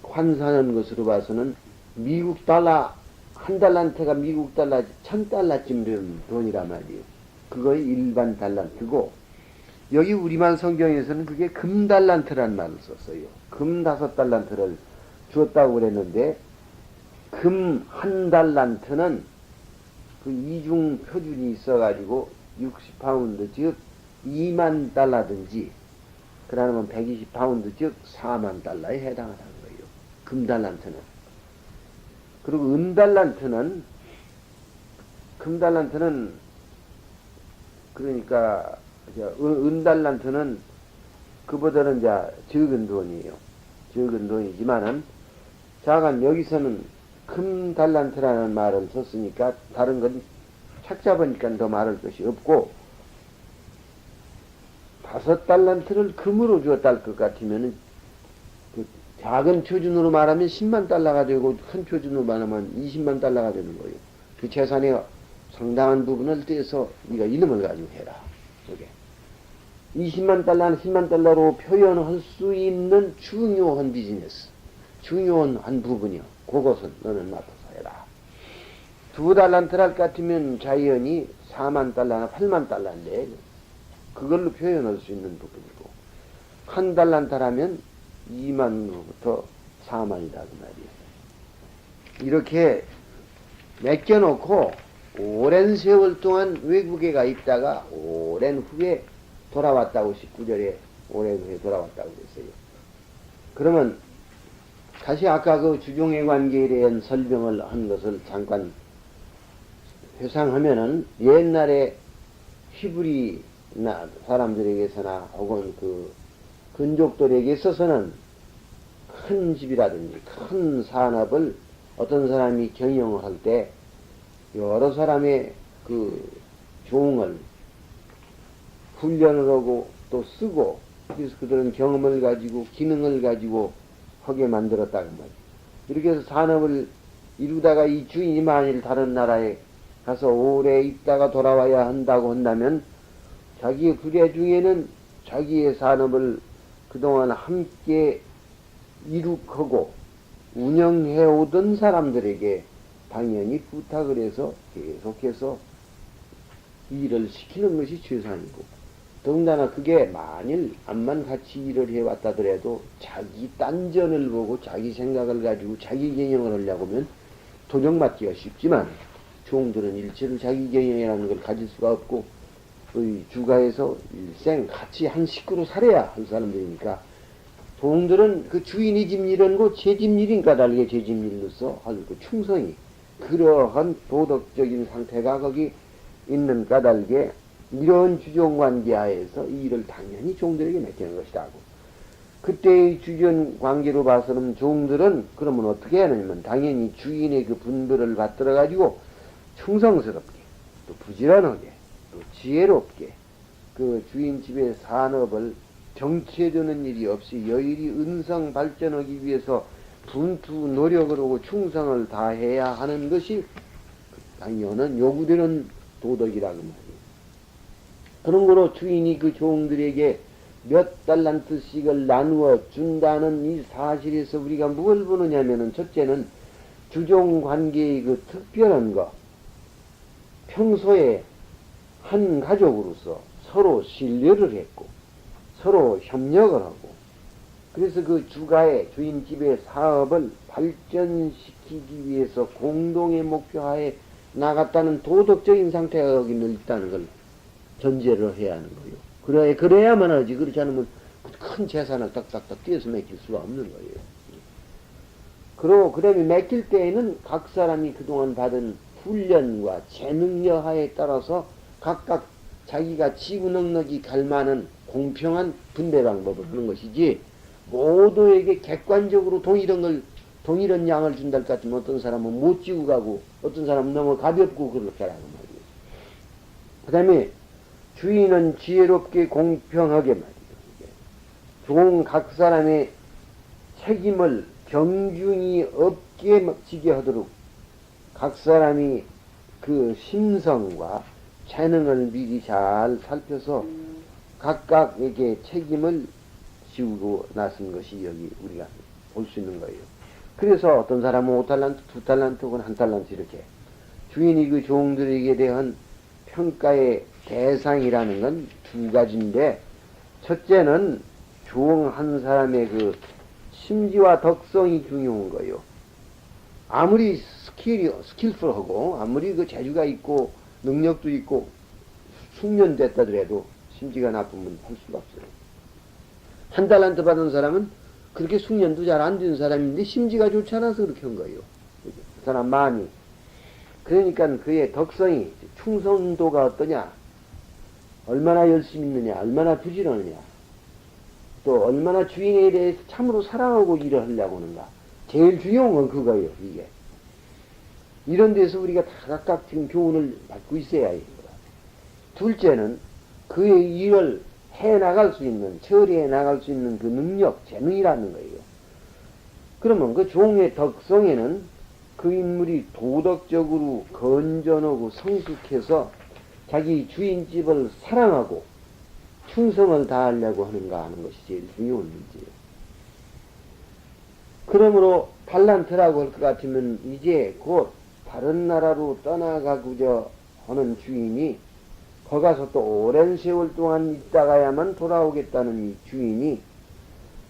환산한 것으로 봐서는 미국 달러 한 달란트가 미국 달러 1000달러쯤 되는 돈이란 말이에요. 그거의 일반 달란트고 여기 우리만 성경에서는 그게 금달란트라는 말을 썼어요. 금 5달란트를 주었다고 그랬는데, 금 1달란트는 그 이중 표준이 있어가지고 60파운드, 즉 2만 달러든지, 그러면 120파운드, 즉 4만 달러에 해당하는 거예요. 금달란트는. 그리고 금달란트는 그러니까 은달란트는 그보다는 이제 적은 돈이에요. 적은 돈이지만은 자간 여기서는 금달란트라는 말을 썼으니까 다른 건 책 잡으니까 더 말할 것이 없고, 5달란트를 금으로 주었다 할 것 같으면은 그 작은 표준으로 말하면 10만 달러가 되고 큰 표준으로 말하면 20만 달러가 되는 거예요. 그 재산의 상당한 부분을 떼서 네가 이름을 가지고 해라. 저게 20만 달러는 10만 달러로 표현할 수 있는 중요한 비즈니스, 중요한 한 부분이요. 그것은 너는 맡아서 해라. 2달란트를 할 것 같으면 자연히 4만 달러나 8만 달러인데 그걸로 표현할 수 있는 부분이고, 1달란트라면 2만으로부터 4만이다 그 말이에요. 이렇게 맡겨놓고 오랜 세월 동안 외국에 가 있다가 오랜 후에 돌아왔다고 19절에 오랜 후에 돌아왔다고 그랬어요. 그러면 다시 아까 그 주종의 관계에 대한 설명을 한 것을 잠깐 회상하면은, 옛날에 히브리 사람들에게서나 혹은 그 근족들에게 있어서는 큰 집이라든지 큰 산업을 어떤 사람이 경영을 할 때 여러 사람의 그 종을 훈련을 하고 또 쓰고, 그래서 그들은 경험을 가지고 기능을 가지고 하게 만들었다고 말이에요. 이렇게 해서 산업을 이루다가 이 주인이 만일 다른 나라에 가서 오래 있다가 돌아와야 한다고 한다면, 자기의 부대 중에는 자기의 산업을 그동안 함께 이룩하고 운영해 오던 사람들에게 당연히 부탁을 해서 계속해서 일을 시키는 것이 최선이고, 더군다나 그게 만일 암만 같이 일을 해왔다더라도 자기 딴전을 보고 자기 생각을 가지고 자기 경영을 하려고 하면 도정맞기가 쉽지만, 종들은 일체로 자기 경영이라는 걸 가질 수가 없고 주가에서 일생 같이 한 식구로 살아야 할 사람들이니까, 종들은 그 주인이 집 일은 고 제 집 일인 까닭에 제 집 일로서 아주 그 충성이, 그러한 도덕적인 상태가 거기 있는 까닭에 이런 주종관계하에서 이 일을 당연히 종들에게 맡기는 것이라고. 그때의 주전 관계로 봐서는 종들은 그러면 어떻게 하느냐면, 당연히 주인의 그 분별을 받들어 가지고 충성스럽게 또 부지런하게 또 지혜롭게 그 주인 집의 산업을 정체되는 일이 없이 여일이 은성 발전하기 위해서 분투 노력을 하고 충성을 다해야 하는 것이 당연한 요구되는 도덕이라고 말이에요. 그런 거로 주인이 그 종들에게 몇 달란트씩을 나누어 준다는 이 사실에서 우리가 뭘 보느냐면은, 첫째는 주종 관계의 그 특별한 것, 평소에 한 가족으로서 서로 신뢰를 했고 서로 협력을 하고, 그래서 그 주가의 주인 집의 사업을 발전시키기 위해서 공동의 목표하에 나갔다는 도덕적인 상태가 여기 있다는 걸 전제를 해야 하는 거예요. 그래야만 하지. 그렇지 않으면 큰 재산을 딱딱딱 떼어서 맡길 수가 없는 거예요. 그러면 맡길 때에는 각 사람이 그동안 받은 훈련과 재능 여하에 따라서 각각 자기가 지구 능력이 갈 만한 공평한 분배 방법을 하는 것이지, 모두에게 객관적으로 동일한 양을 준다 할 것 같으면 어떤 사람은 못 지고 가고 어떤 사람은 너무 가볍고 그렇게 하라고 말이에요. 그 다음에 주인은 지혜롭게 공평하게 말이에요. 종 각 사람의 책임을 경중이 없게 지게 하도록 각 사람이 그 심성과 재능을 미리 잘 살펴서 각각에게 책임을 지우고 나선 것이 여기 우리가 볼 수 있는 거예요. 그래서 어떤 사람은 5달란트, 2달란트 혹은 1달란트 이렇게 주인이 그 종들에게 대한 평가의 대상이라는 건 두 가지인데, 첫째는 종 한 사람의 그 심지와 덕성이 중요한 거예요. 아무리 스킬풀하고 아무리 그 재주가 있고 능력도 있고 숙련됐다더라도 심지가 나쁘면 할 수가 없어요. 한 달란트 받은 사람은 그렇게 숙련도 잘 안 된 사람인데 심지가 좋지 않아서 그렇게 한 거예요. 그 사람 마음이. 그러니까 그의 덕성이, 충성도가 어떠냐, 얼마나 열심히 있느냐, 얼마나 부지런하냐, 또 얼마나 주인에 대해서 참으로 사랑하고 일을 하려고 하는가. 제일 중요한 건 그거예요, 이게. 이런 데서 우리가 다 각각 지금 교훈을 받고 있어야 해요. 둘째는 그의 일을 해 나갈 수 있는, 처리해 나갈 수 있는 그 능력, 재능이라는 거예요. 그러면 그 종의 덕성에는 그 인물이 도덕적으로 건전하고 성숙해서 자기 주인집을 사랑하고 충성을 다하려고 하는가 하는 것이 제일 중요한 문제예요. 그러므로 달란트라고 할 것 같으면 이제 곧 다른 나라로 떠나가고자 하는 주인이 거기 가서 또 오랜 세월 동안 있다가야만 돌아오겠다는 이 주인이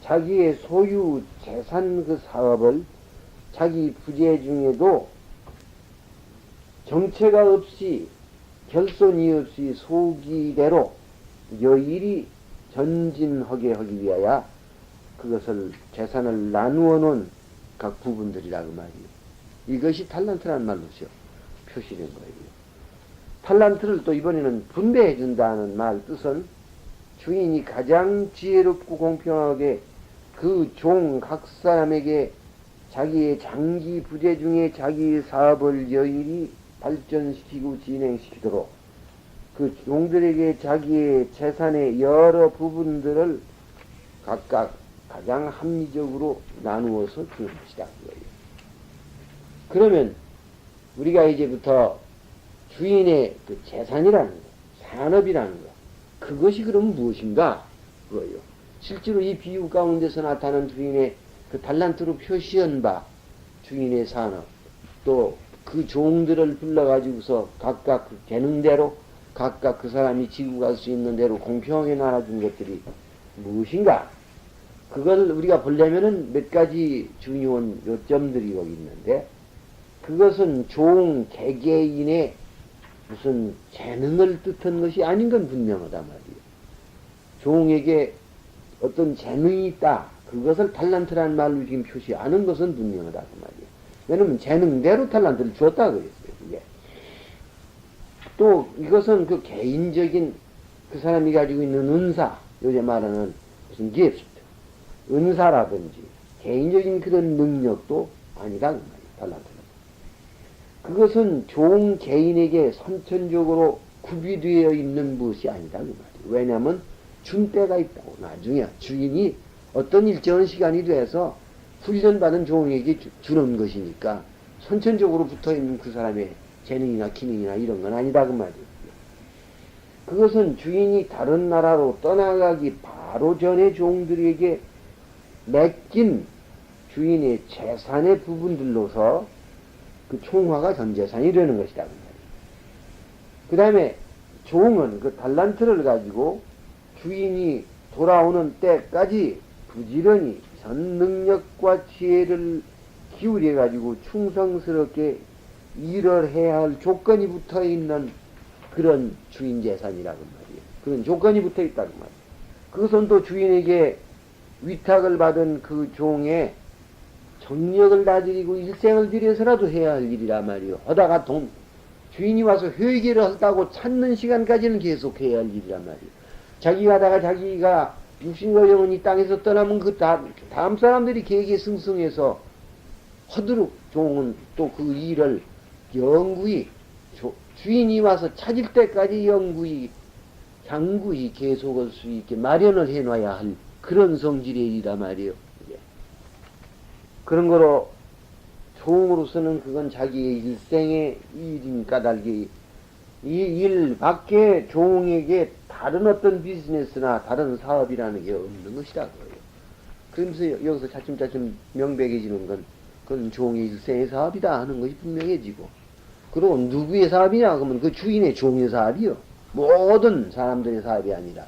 자기의 소유 재산 그 사업을 자기 부재 중에도 정체가 없이 결손이 없이 소기대로 여일이 전진하게 하기 위하여 그것을 재산을 나누어 놓은 각 부분들이라고 말이에요. 이것이 탈란트라는 말로죠. 표시된 거예요. 탈란트를 또 이번에는 분배해 준다는 말 뜻은 주인이 가장 지혜롭고 공평하게 그 종 각 사람에게 자기의 장기 부재 중에 자기 사업을 여일이 발전시키고 진행시키도록 그 종들에게 자기의 재산의 여러 부분들을 각각 가장 합리적으로 나누어서 주는 것이다. 그러면 우리가 이제부터 주인의 그 재산이라는 것, 산업이라는 것, 그것이 그럼 무엇인가? 그거요. 실제로 이 비유 가운데서 나타나는 주인의 그 달란트로 표시한 바 주인의 산업, 또 그 종들을 불러가지고서 각각 그 재능대로 각각 그 사람이 지고 갈 수 있는 대로 공평하게 나눠준 것들이 무엇인가? 그걸 우리가 보려면은 몇 가지 중요한 요점들이 여기 있는데, 그것은 종 개개인의 무슨 재능을 뜻한 것이 아닌 건 분명하다 말이에요. 종에게 어떤 재능이 있다. 그것을 탈란트라는 말로 지금 표시하는 것은 분명하다 그 말이에요. 왜냐면 재능대로 탈란트를 주었다 그랬어요. 그게. 또 이것은 그 개인적인 그 사람이 가지고 있는 은사, 요새 말하는 무슨 gift, 은사라든지 개인적인 그런 능력도 아니다 그 말이에요. 탈란트는. 그것은 종 개인에게 선천적으로 구비되어 있는 것이 아니다 그 말이에요. 왜냐하면 준 때가 있다고. 나중에 주인이 어떤 일정한 시간이 돼서 훈련받은 종에게 주는 것이니까 선천적으로 붙어있는 그 사람의 재능이나 기능이나 이런 건 아니다 그 말이에요. 그것은 주인이 다른 나라로 떠나가기 바로 전에 종들에게 맡긴 주인의 재산의 부분들로서 그 총화가 전 재산이 되는 것이다 그 말이에요. 그 다음에 종은 그 달란트를 가지고 주인이 돌아오는 때까지 부지런히 전 능력과 지혜를 기울여 가지고 충성스럽게 일을 해야 할 조건이 붙어 있는 그런 주인 재산이라고 말이에요. 그런 조건이 붙어 있다고 말이에요. 그것은 또 주인에게 위탁을 받은 그 종의 정력을 다지고 일생을 들여서라도 해야 할 일이라 말이에요. 하다가 주인이 와서 회개를 한다고 찾는 시간까지는 계속 해야 할 일이란 말이에요. 자기가 하다가 자기가 육신과 영혼이 땅에서 떠나면 그 다음 사람들이 계계승승해서 하도록 종은 또 그 일을 영구히 주인이 와서 찾을 때까지 영구히 장구히 계속할 수 있게 마련을 해놔야 할 그런 성질의 일이란 말이에요. 그런 거로 종으로서는 그건 자기의 일생의 일인 까닭이 이 일 밖에 종에게 다른 어떤 비즈니스나 다른 사업이라는 게 없는 것이다. 그러면서 여기서 차츰차츰 명백해지는 건 그건 종의 일생의 사업이다 하는 것이 분명해지고, 그리고 누구의 사업이냐 그러면 그 주인의 종의 사업이요. 모든 사람들의 사업이 아니라.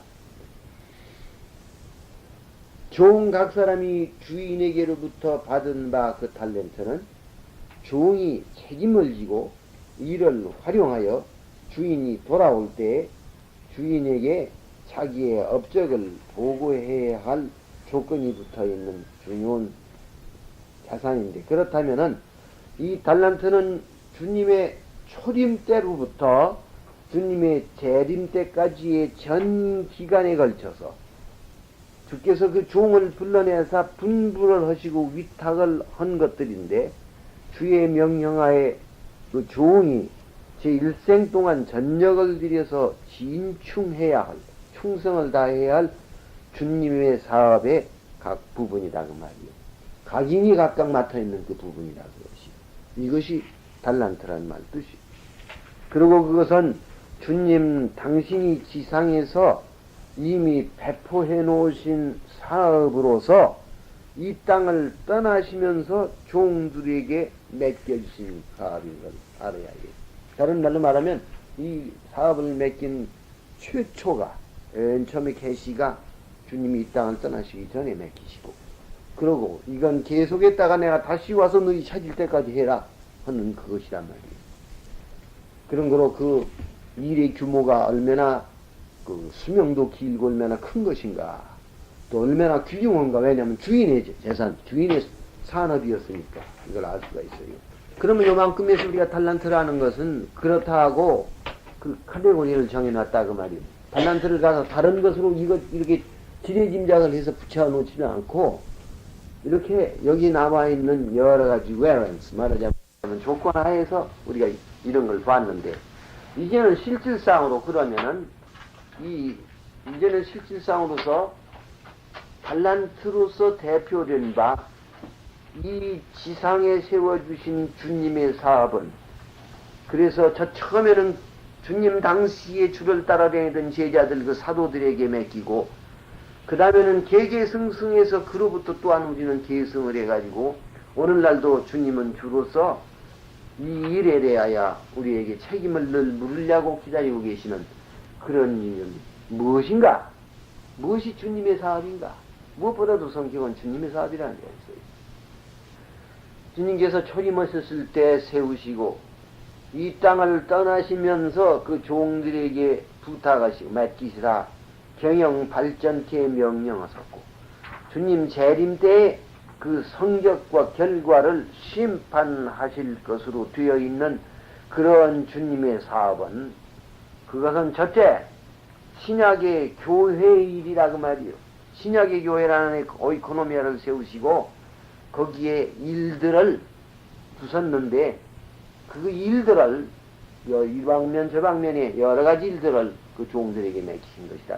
종 각 사람이 주인에게로부터 받은 바 그 탤런트는 종이 책임을 지고 이를 활용하여 주인이 돌아올 때 주인에게 자기의 업적을 보고해야 할 조건이 붙어 있는 중요한 자산인데, 그렇다면은 이 달란트는 주님의 초림 때로부터 주님의 재림 때까지의 전 기간에 걸쳐서 주께서 그 종을 불러내사 분부를 하시고 위탁을 한 것들인데, 주의 명령하에 그 종이 제 일생 동안 전력을 들여서 진충해야 할, 충성을 다해야 할 주님의 사업의 각 부분이다 그 말이에요. 각인이 각각 맡아 있는 그 부분이다 그것이. 이것이 달란트란 말 뜻이. 그리고 그것은 주님 당신이 지상에서 이미 배포해 놓으신 사업으로서 이 땅을 떠나시면서 종들에게 맡겨주신 사업인 걸 알아야 해요. 다른 말로 말하면 이 사업을 맡긴 최초가, 맨 처음에 계시가 주님이 이 땅을 떠나시기 전에 맡기시고, 그러고 이건 계속했다가 내가 다시 와서 너희 찾을 때까지 해라 하는 그것이란 말이에요. 그런 거로 그 일의 규모가 얼마나 그 수명도 길고 얼마나 큰 것인가, 또 얼마나 귀중한가. 왜냐하면 주인의 재산, 주인의 산업이었으니까 이걸 알 수가 있어요. 그러면 요만큼에서 우리가 달란트라는 것은 그렇다 하고 그 카테고리를 정해놨다 그 말이에요. 달란트를 가서 다른 것으로 이렇게 지레짐작을 해서 붙여놓지는 않고, 이렇게 여기 남아있는 여러 가지 variance, 말하자면 조건 하에서 우리가 이런 걸 봤는데, 이제는 실질상으로 그러면은 이제는 실질상으로서 달란트로서 대표된 바 이 지상에 세워주신 주님의 사업은, 그래서 저 처음에는 주님 당시에 주를 따라다니던 제자들 그 사도들에게 맡기고, 그 다음에는 계계승승해서 그로부터 또한 우리는 계승을 해가지고 오늘날도 주님은 주로서 이 일에 대하여 우리에게 책임을 늘 물으려고 기다리고 계시는 그런 일은 무엇인가? 무엇이 주님의 사업인가? 무엇보다도 성경은 주님의 사업이라는 게 있어요. 주님께서 초림하셨을 때 세우시고 이 땅을 떠나시면서 그 종들에게 부탁하시고 맡기시라 경영 발전케 명령하셨고, 주님 재림 때에 그 성격과 결과를 심판하실 것으로 되어 있는 그런 주님의 사업은, 그것은 첫째 신약의 교회의 일이라 그 말이요. 신약의 교회라는 오이코노미아를 세우시고 거기에 일들을 두셨는데, 그 일들을 이 방면 저 방면에 여러 가지 일들을 그 종들에게 맡기신 것이다.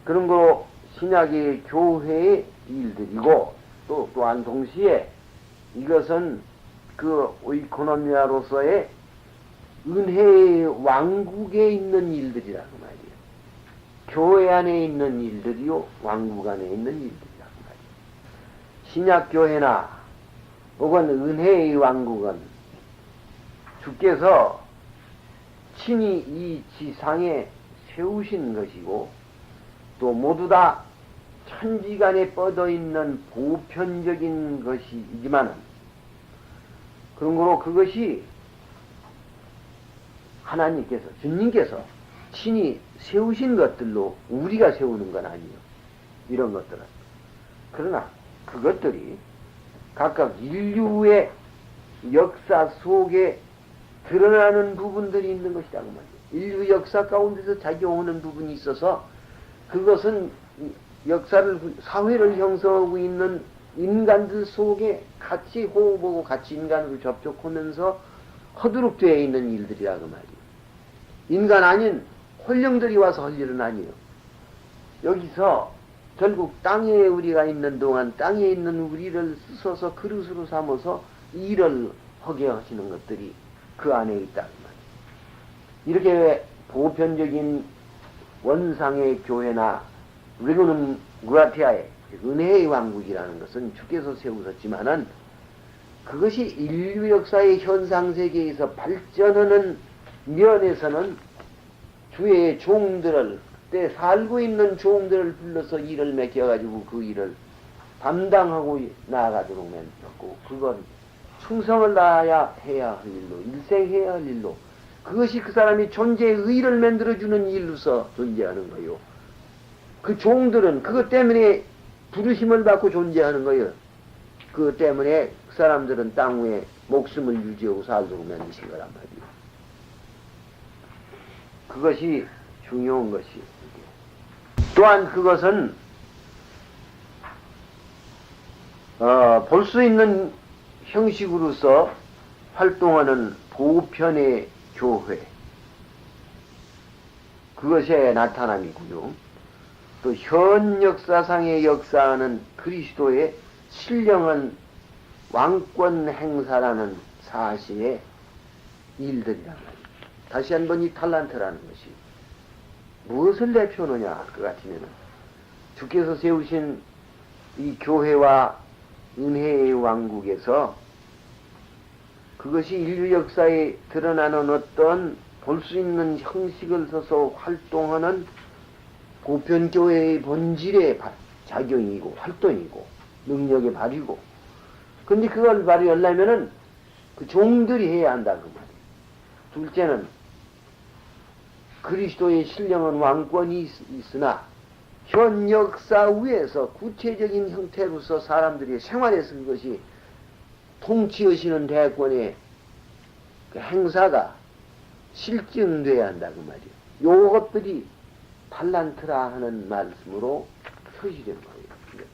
그런 거로 신약의 교회의 일들이고, 또한 동시에 이것은 그 오이코노미아로서의 은혜의 왕국에 있는 일들이라고 말이에요. 교회 안에 있는 일들이요, 왕국 안에 있는 일들이라고 말이에요. 신약교회나 혹은 은혜의 왕국은 주께서 친히 이 지상에 세우신 것이고, 또 모두 다 천지간에 뻗어 있는 보편적인 것이지만은, 그런 거로 그것이 하나님께서, 주님께서 친히 세우신 것들로 우리가 세우는 건 아니에요. 이런 것들은. 그러나 그것들이 각각 인류의 역사 속에 드러나는 부분들이 있는 것이라고 말이에요. 인류 역사 가운데서 작용하는 부분이 있어서, 그것은 역사를, 사회를 형성하고 있는 인간들 속에 같이 호흡하고 같이 인간으로 접촉하면서 허드룩 되어 있는 일들이라고 말이에요. 인간 아닌 혼령들이 와서 할 일은 아니에요. 여기서 결국 땅에 우리가 있는 동안 땅에 있는 우리를 쓰셔서 그릇으로 삼아서 일을 하게 하시는 것들이 그 안에 있다는 말이에요. 이렇게 보편적인 원상의 교회나 우리는 구라티아의 은혜의 왕국이라는 것은 주께서 세우셨지만은, 그것이 인류 역사의 현상세계에서 발전하는 면에서는 주의 종들을 그때 살고 있는 종들을 불러서 일을 맡겨가지고 그 일을 담당하고 나아가도록 만들었고, 그건 충성을 다해야 해야 할 일로, 일생해야 할 일로, 그것이 그 사람이 존재의 의의를 만들어주는 일로서 존재하는 거요. 그 종들은 그것 때문에 부르심을 받고 존재하는 거예요. 그것 때문에 그 사람들은 땅 위에 목숨을 유지하고 살도록 만드신 거란 말이에요. 그것이 중요한 것이. 또한 그것은 볼 수 있는 형식으로서 활동하는 보편의 교회, 그것의 나타남이고요. 또 현 역사상에 역사하는 그리스도의 신령한 왕권 행사라는 사실의 일들이란 말이에요. 다시 한번 이 탈란트라는 것이 무엇을 내표하느냐 할 것 같으면은, 주께서 세우신 이 교회와 은혜의 왕국에서 그것이 인류 역사에 드러나는 어떤 볼 수 있는 형식을 써서 활동하는 보편교회의 본질의 작용이고 활동이고 능력의 발휘고, 근데 그걸 발휘하려면은 그 종들이 해야 한다 그 말이에요. 둘째는 그리스도의 신령한 왕권이 있으나 현 역사 위에서 구체적인 형태로서 사람들이 생활해서 그것이 통치하시는 대권의 그 행사가 실증돼야 한다 그 말이에요. 요것들이 탈란트라 하는 말씀으로 표시된 거예요.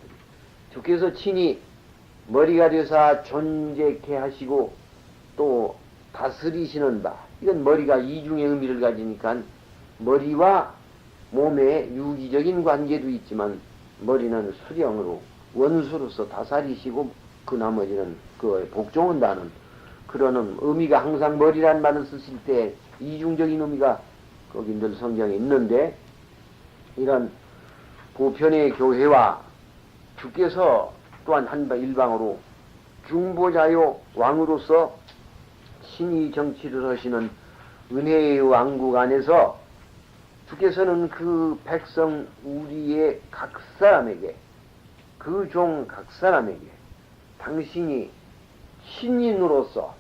주께서 친히 머리가 되사 존재케 하시고 또 다스리시는 바, 이건 머리가 이중의 의미를 가지니까 머리와 몸의 유기적인 관계도 있지만 머리는 수령으로 원수로서 다스리시고 그 나머지는 그 복종한다는 그런 의미가 항상 머리란 말을 쓰실 때 이중적인 의미가 거기 늘 성경에 있는데, 이런 보편의 교회와 주께서 또한 일방으로 중보자요 왕으로서 신이 정치를 하시는 은혜의 왕국 안에서 주께서는 그 백성 우리의 각 사람에게, 그 종 각 사람에게 당신이 신인으로서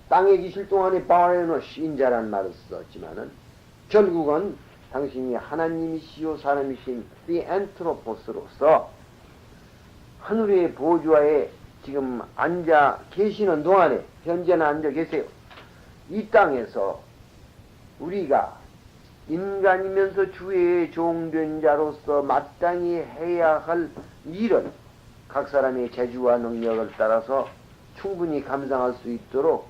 땅에 계실 동안에 바라노 신자란 말을 썼지만은 결국은 당신이 하나님이시요 사람이신 디엔트로포스로서 하늘의 보좌에 지금 앉아 계시는 동안에, 현재는 앉아 계세요. 이 땅에서 우리가 인간이면서 주의 종된 자로서 마땅히 해야 할 일을 각 사람의 재주와 능력을 따라서 충분히 감당할 수 있도록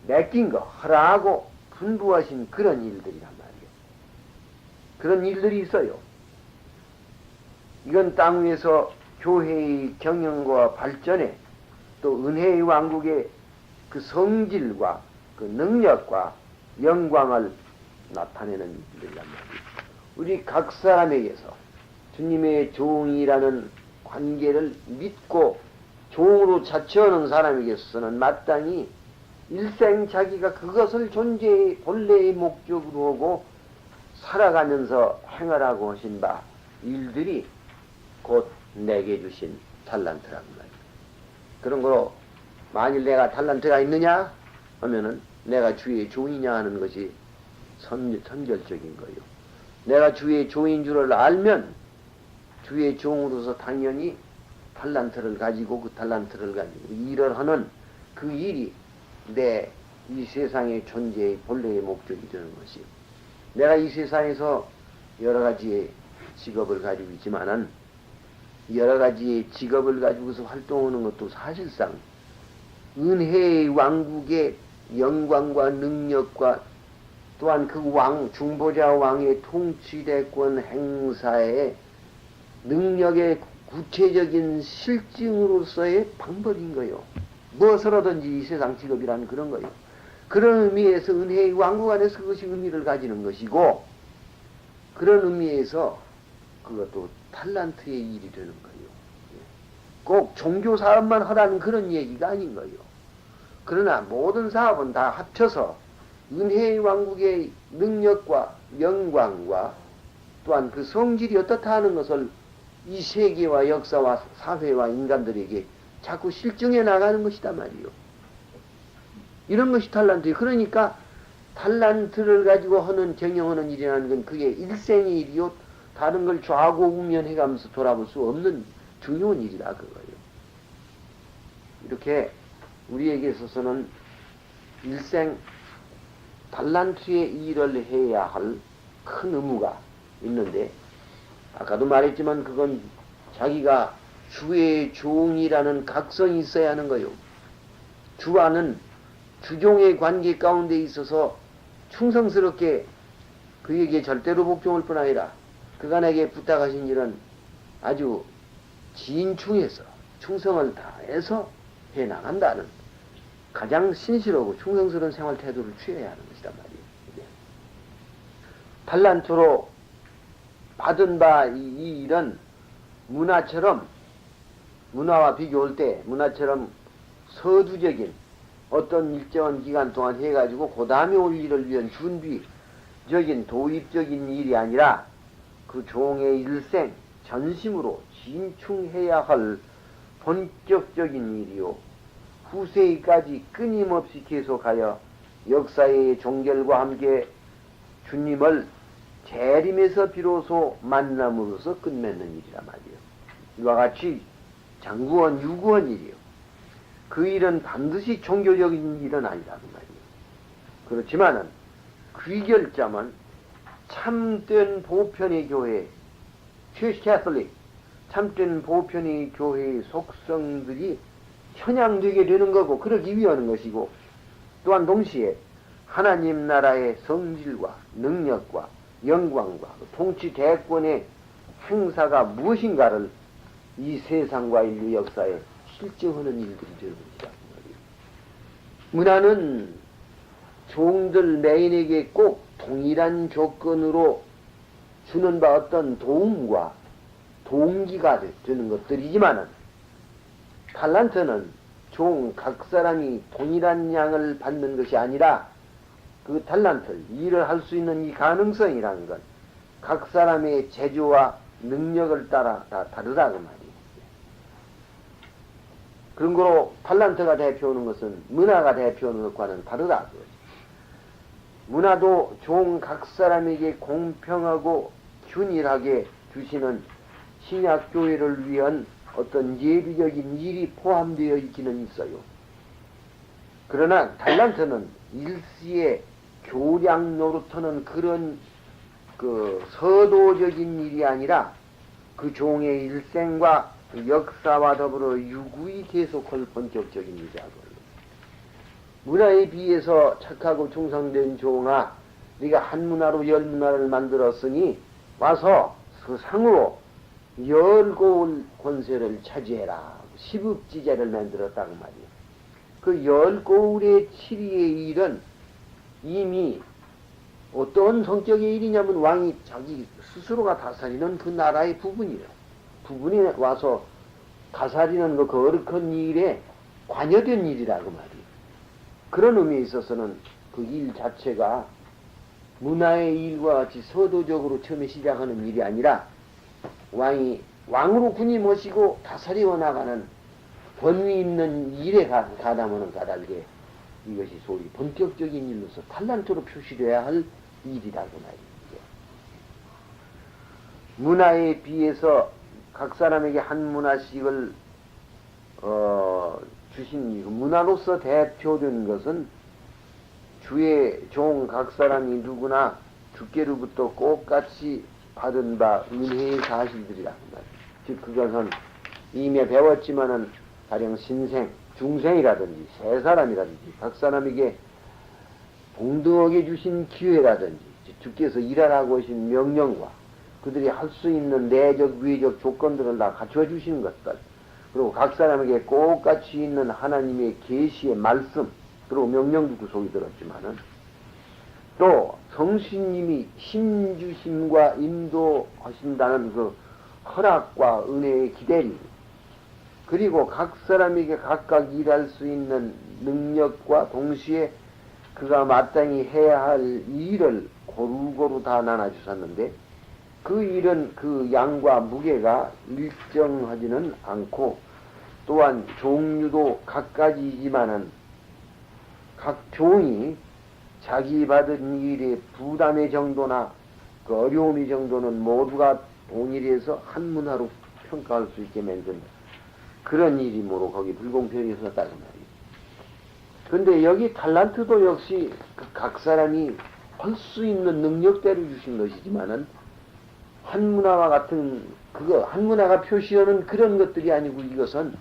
맡긴 거, 허락하고 분부하신 그런 일들이란 말이에요. 그런 일들이 있어요. 이건 땅 위에서 교회의 경영과 발전에, 또 은혜의 왕국의 그 성질과 그 능력과 영광을 나타내는 일들이란 말이에요. 우리 각 사람에게서 주님의 종이라는 관계를 믿고 종으로 자처하는 사람에게서는 마땅히 일생 자기가 그것을 존재의 본래의 목적으로 하고 살아가면서 행하라고 하신 바 일들이 곧 내게 주신 탈란트라는 말이에요. 그런 거로 만일 내가 탈란트가 있느냐 하면은 내가 주의 종이냐 하는 것이 선결적인 거예요. 내가 주의 종인 줄을 알면 주의 종으로서 당연히 탈란트를 가지고 그 탈란트를 가지고 일을 하는 그 일이 내 이 세상의 존재의 본래의 목적이 되는 것이, 내가 이 세상에서 여러 가지의 직업을 가지고 있지만은 여러 가지의 직업을 가지고서 활동하는 것도 사실상 은혜의 왕국의 영광과 능력과 또한 그 왕, 중보자 왕의 통치대권 행사의 능력의 구체적인 실증으로서의 방법인 거요. 무엇을 하든지 이 세상 직업이라는 그런 거요. 그런 의미에서 은혜의 왕국 안에서 그것이 의미를 가지는 것이고, 그런 의미에서 그것도 탈란트의 일이 되는 거예요. 꼭 종교 사업만 하라는 그런 얘기가 아닌 거예요. 그러나 모든 사업은 다 합쳐서 은혜의 왕국의 능력과 영광과 또한 그 성질이 어떻다 하는 것을 이 세계와 역사와 사회와 인간들에게 자꾸 실증해 나가는 것이다 말이요. 이런 것이 달란트예요. 그러니까 달란트를 가지고 하는 경영하는 일이라는 건 그게 일생의 일이요. 다른 걸 좌고우면해가면서 돌아볼 수 없는 중요한 일이다 그거예요. 이렇게 우리에게 있어서는 일생 달란트의 일을 해야 할 큰 의무가 있는데 아까도 말했지만 그건 자기가 주의 종이라는 각성이 있어야 하는 거요. 주와는 주종의 관계 가운데 있어서 충성스럽게 그에게 절대로 복종할 뿐 아니라 그가 내게 부탁하신 일은 아주 진충해서 충성을 다해서 해나간다는 가장 신실하고 충성스러운 생활 태도를 취해야 하는 것이단 말이에요. 달란트로 받은 바 이 일은 문화와 비교할 때 문화처럼 서두적인 어떤 일정한 기간 동안 해가지고 그 다음에 올 일을 위한 준비적인 도입적인 일이 아니라 그 종의 일생 전심으로 진충해야 할 본격적인 일이요. 후세기까지 끊임없이 계속하여 역사의 종결과 함께 주님을 재림에서 비로소 만남으로써 끝맺는 일이란 말이에요. 이와 같이 장구원, 유구원 일이요. 그 일은 반드시 종교적인 일은 아니라는 말이에요. 그렇지만은 귀결자만 참된 보편의 교회, Church Catholic, 참된 보편의 교회의 속성들이 현양되게 되는 거고 그러기 위하는 것이고 또한 동시에 하나님 나라의 성질과 능력과 영광과 통치 대권의 행사가 무엇인가를 이 세상과 인류 역사에 실증하는 일들이 되는 것이다. 문화는 종들 매인에게 꼭 동일한 조건으로 주는 바 어떤 도움과 동기가 되는 것들이지만은 달란트는 종 각 사람이 동일한 양을 받는 것이 아니라 그 달란트, 일을 할 수 있는 이 가능성이라는 건 각 사람의 재주와 능력을 따라 다 다르다 그 말이에요. 그런 거로 달란트가 대표하는 것은 문화가 대표하는 것과는 다르다 그거지. 문화도 종 각 사람에게 공평하고 균일하게 주시는 신약교회를 위한 어떤 예비적인 일이 포함되어 있기는 있어요. 그러나 달란트는 일시에 교량 노릇하는 그런 그 서도적인 일이 아니라 그 종의 일생과 역사와 더불어 유구히 계속할 본격적인 일이라고. 문화에 비해서 착하고 충성된 종아, 네가 한 문화로 열 문화를 만들었으니 와서 그 상으로 열고울 권세를 차지해라. 시급지제를 만들었다고 말이에요. 그 열고울의 치리의 일은 이미 어떤 성격의 일이냐면 왕이 자기 스스로가 다스리는 그 나라의 부분이에요. 부분이 와서 다스리는 그 거룩한 일에 관여된 일이라고 말이에요. 그런 의미에 있어서는 그 일 자체가 문화의 일과 같이 서도적으로 처음에 시작하는 일이 아니라 왕이 왕으로 군이 모시고 다스리어 나가는 권위 있는 일에 가담하는 까닭에 이것이 소위 본격적인 일로서 달란트로 표시되어야 할 일이라고 말이에요. 문화에 비해서 각 사람에게 한 문화씩을 주신 문화로서 대표된 것은 주의 종 각 사람이 누구나 주께로부터 꼭같이 받은 바 은혜의 사실들이라고 말이에요. 즉 그것은 이미 배웠지만은 가령 신생, 중생이라든지 새 사람이라든지 각 사람에게 동등하게 주신 기회라든지 주께서 일하라고 하신 명령과 그들이 할 수 있는 내적 외적 조건들을 다 갖춰 주시는 것들, 그리고 각 사람에게 꼭같이 있는 하나님의 계시의 말씀, 그리고 명령도 구속이 들었지만은 또 성신님이 힘주심과 인도하신다는 그 허락과 은혜의 기대리, 그리고 각 사람에게 각각 일할 수 있는 능력과 동시에 그가 마땅히 해야 할 일을 고루고루 다 나눠주셨는데 그 일은 그 양과 무게가 일정하지는 않고 또한 종류도 각가지이지만은 각 종이 자기 받은 일의 부담의 정도나 그 어려움의 정도는 모두가 동일해서 한 문화로 평가할 수 있게 만든 그런 일이므로 거기 불공평이 있었다는 말이에요. 근데 여기 탈란트도 역시 그 각 사람이 할 수 있는 능력대로 주신 것이지만은 한 문화와 같은 그거 한 문화가 표시하는 그런 것들이 아니고 이것은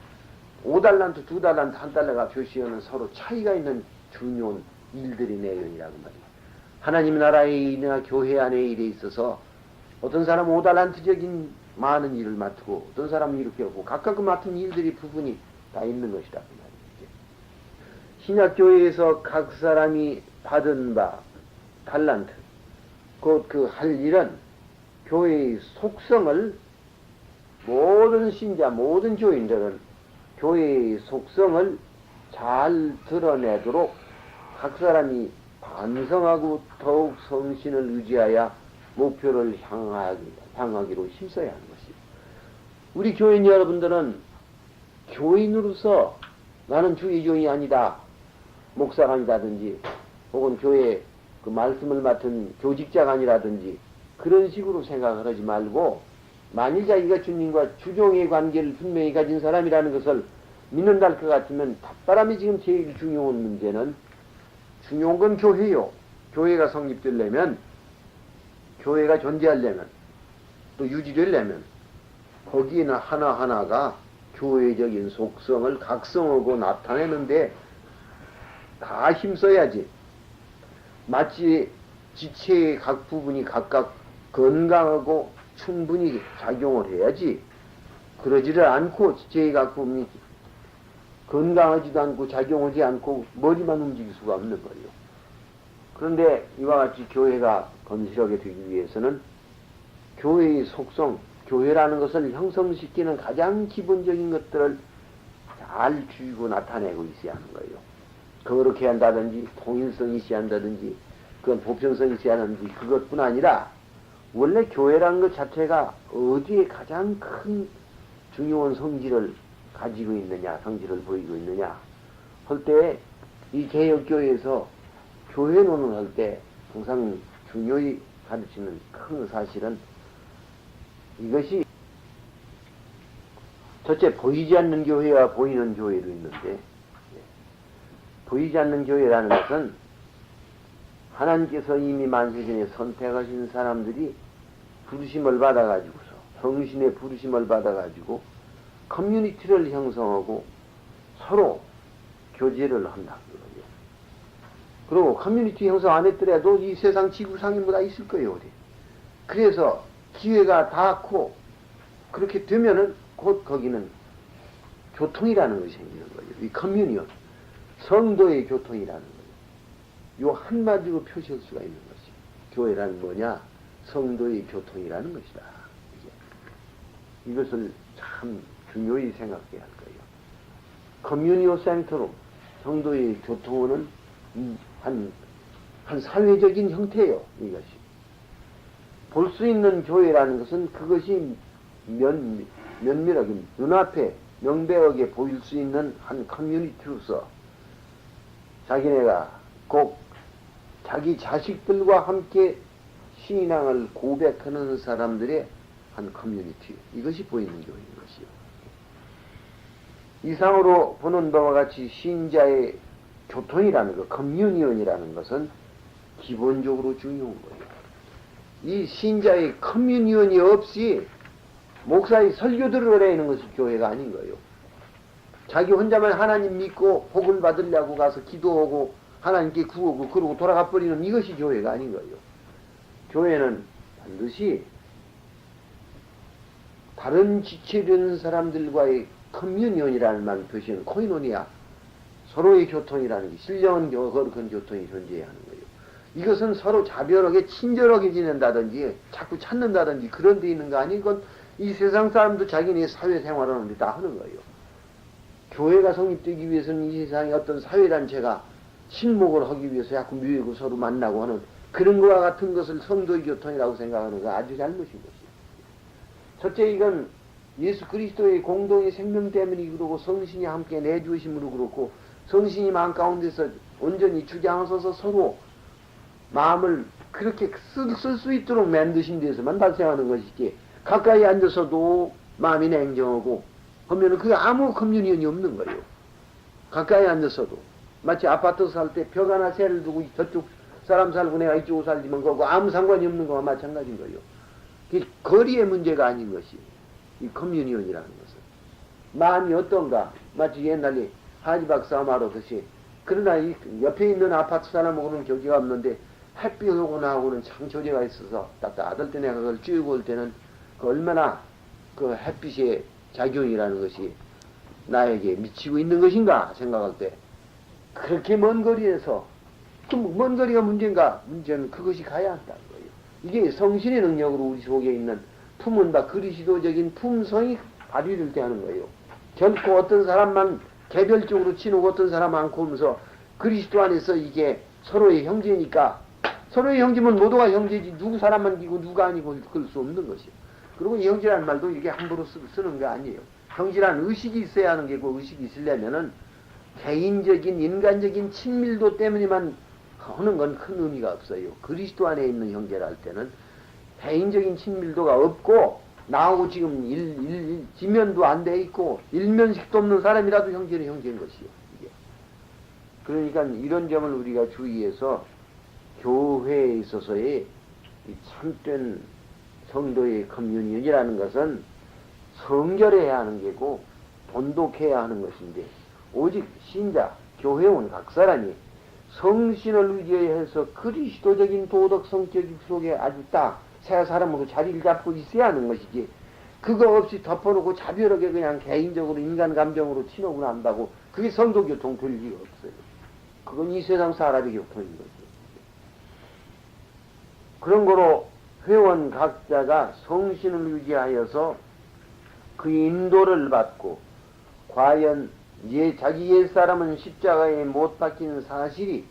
5달란트, 2달란트, 1달러가 표시하는 서로 차이가 있는 중요한 일들의 내용이라고 말이에요. 하나님 나라의 일이나 교회 안의 일에 있어서 어떤 사람은 5달란트적인 많은 일을 맡고 어떤 사람은 이렇게 하고 각각 그 맡은 일들이 부분이 다 있는 것이다 그 말이죠. 신약교회에서 각 사람이 받은 바 달란트 곧 그 할 일은 교회의 속성을 모든 신자 모든 교인들은 교회의 속성을 잘 드러내도록 각 사람이 반성하고 더욱 성신을 의지하여 목표를 향하기로 힘써야 하는 것이요. 우리 교인 여러분들은 교인으로서 나는 주의 종이 아니다, 목사가 아니라든지 혹은 교회 그 말씀을 맡은 교직자가 아니라든지 그런 식으로 생각을 하지 말고 만일 자기가 주님과 주종의 관계를 분명히 가진 사람이라는 것을 믿는다 할 것 같으면 답바람이 지금 제일 중요한 문제는 중요한 건 교회요. 교회가 성립되려면 교회가 존재하려면 또 유지되려면 거기에는 하나하나가 교회적인 속성을 각성하고 나타내는데 다 힘써야지. 마치 지체의 각 부분이 각각 건강하고 충분히 작용을 해야지. 그러지를 않고 지체의 각 부분이 건강하지도 않고 작용하지 않고 머리만 움직일 수가 없는 거예요. 그런데 이와 같이 교회가 건실하게 되기 위해서는 교회의 속성, 교회라는 것을 형성시키는 가장 기본적인 것들을 잘 쥐고 나타내고 있어야 하는 거예요. 그렇게 한다든지 통일성이 있어야 한다든지 그건 보편성이 있어야 하는지 그것뿐 아니라 원래 교회라는 것 자체가 어디에 가장 큰 중요한 성질을 가지고 있느냐, 성질을 보이고 있느냐 할 때 이 개혁교회에서 교회론을 할 때 항상 중요히 가르치는 큰 사실은 이것이 첫째 보이지 않는 교회와 보이는 교회로 있는데 보이지 않는 교회라는 것은 하나님께서 이미 만세전에 선택하신 사람들이 부르심을 받아가지고서 성신의 부르심을 받아가지고 커뮤니티를 형성하고 서로 교제를 한다. 그리고 커뮤니티 형성 안 했더라도 이 세상 지구상에 뭐다 있을 거예요. 어디. 그래서 기회가 닿고 그렇게 되면은 곧 거기는 교통이라는 것이 생기는 거예요. 이 커뮤니언, 성도의 교통이라는 거예요. 요 한마디로 표시할 수가 있는 것이 교회라는 뭐냐? 성도의 교통이라는 것이다. 이것을 참 중요히 생각해야 할 거예요. 커뮤니오 센터로 성도의 교통은 한 사회적인 형태예요. 이것이 볼 수 있는 교회라는 것은 그것이 면밀하게 눈앞에 명백하게 보일 수 있는 한 커뮤니티로서 자기네가 꼭 자기 자식들과 함께 신앙을 고백하는 사람들의 한 커뮤니티, 이것이 보이는 교회인 것이요. 이상으로 보는 바와 같이 신자의 교통이라는 것, 커뮤니언이라는 것은 기본적으로 중요한 거예요. 이 신자의 커뮤니언이 없이 목사의 설교들을 하려는 것이 교회가 아닌 거예요. 자기 혼자만 하나님 믿고 복을 받으려고 가서 기도하고 하나님께 구하고 그러고 돌아가 버리는 이것이 교회가 아닌 거예요. 교회는 반드시 다른 지체된 사람들과의 커뮤니언이라는 말을 표시하는 코이노니아, 서로의 교통이라는 게 신령한 거룩한 교통이 존재해야 하는 거예요. 이것은 서로 자별하게 친절하게 지낸다든지 자꾸 찾는다든지 그런 데 있는 거 아니건 이 세상 사람도 자기네 사회생활을 하는데 다 하는 거예요. 교회가 성립되기 위해서는 이 세상에 어떤 사회단체가 친목을 하기 위해서 자꾸 미우고 서로 만나고 하는 그런 거와 같은 것을 성도의 교통이라고 생각하는 거 아주 잘못인 것이에요. 첫째, 이건 예수 그리스도의 공동의 생명 때문에 그러고 성신이 함께 내주심으로 그렇고 성신이 마음 가운데서 온전히 주장하셔서 서로 마음을 그렇게 쓸 수 있도록 만드신 데서만 발생하는 것이지 가까이 앉아서도 마음이 냉정하고 하면은 그게 아무 커뮤니언이 없는 거예요. 가까이 앉아서도 마치 아파트 살 때 벽 하나 새를 두고 저쪽 사람 살고 내가 이쪽으로 살지만 그거 아무 상관이 없는 거와 마찬가지인 거예요. 그게 거리의 문제가 아닌 것이 이 커뮤니언이라는 것은 마음이 어떤가 마치 옛날에 하지박 싸움 하듯이 그러나 이 옆에 있는 아파트 사람하고는 교제가 없는데 햇빛 오고 나하고는 참 교제가 있어서 따뜻할 때 내가 그걸 쭉 올 때는 그 얼마나 그 햇빛의 작용이라는 것이 나에게 미치고 있는 것인가 생각할 때 그렇게 먼 거리에서 먼 거리가 문제인가? 문제는 그것이 가야 한다는 거예요. 이게 성신의 능력으로 우리 속에 있는 품은 바 그리스도적인 품성이 발휘될 때 하는 거예요. 결코 어떤 사람만 개별적으로 치누고 어떤 사람 않고 하면서 그리스도 안에서 이게 서로의 형제니까 서로의 형제면 모두가 형제지 누구 사람만 이고 누가 아니고 그럴 수 없는 것이에요. 그리고 이 형제라는 말도 이게 함부로 쓰는 게 아니에요. 형제라는 의식이 있어야 하는 게고 의식이 있으려면은 개인적인 인간적인 친밀도 때문에만 하는 건 큰 의미가 없어요. 그리스도 안에 있는 형제라 할 때는 개인적인 친밀도가 없고 나하고 지금 지면도 안 돼 있고 일면식도 없는 사람이라도 형제는 형제인 것이요. 이게. 그러니까 이런 점을 우리가 주의해서 교회에 있어서의 이 참된 성도의 커뮤니언이라는 것은 성결해야 하는 게고 돈독해야 하는 것인데 오직 신자, 교회원 각 사람이 성신을 의지해서 그리스도적인 도덕 성격 속에 아주 딱 새 사람으로 자리를 잡고 있어야 하는 것이지 그거 없이 덮어놓고 자별하게 그냥 개인적으로 인간 감정으로 치놓고 한다고 그게 성도 교통 될 리가 없어요. 그건 이 세상 사람의 교통인 거죠. 그런 거로 회원 각자가 성신을 의지하여서 그 인도를 받고 과연 자기 옛사람은 십자가에 못 박히는 사실이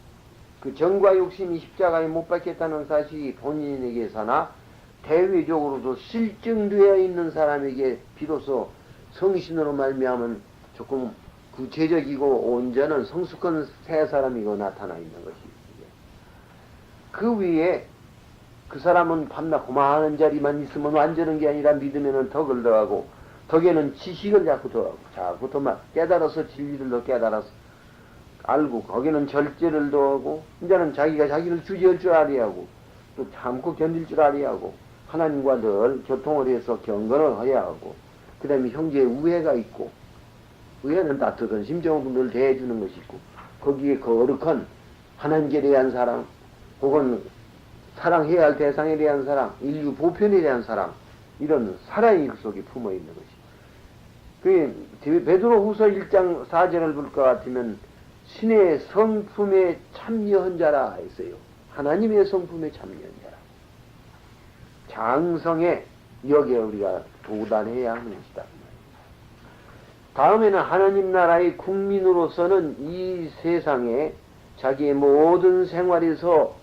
그 정과 욕심이 십자가에 못 박혔다는 사실이 본인에게서나 대외적으로도 실증되어 있는 사람에게 비로소 성신으로 말미암은 조금 구체적이고 온전한 성숙한 새 사람이고 나타나 있는 것이에요. 그 위에 그 사람은 밤낮 고만한 자리만 있으면 완전한 게 아니라 믿으면은 덕을 더하고 덕에는 지식을 자꾸 더하고 자꾸 더 깨달아서 진리를 더 깨달아서 알고 거기는 절제를 더하고 이제는 자기가 자기를 주지할 줄 알아야 하고 또 참고 견딜 줄 알아야 하고 하나님과 늘 교통을 해서 경건을 해야 하고 그 다음에 형제의 우애가 있고 우애는 따뜻한 심정으로 늘 대해주는 것이 있고 거기에 거룩한 하나님께 대한 사랑 혹은 사랑해야 할 대상에 대한 사랑 인류 보편에 대한 사랑 이런 사랑이 그 속에 품어있는 것이 그 베드로후서 1장 4절을 볼 것 같으면 신의 성품에 참여한 자라 했어요. 하나님의 성품에 참여한 자라. 장성에 여기에 우리가 도달해야 하는 것이다. 다음에는 하나님 나라의 국민으로서는 이 세상에 자기의 모든 생활에서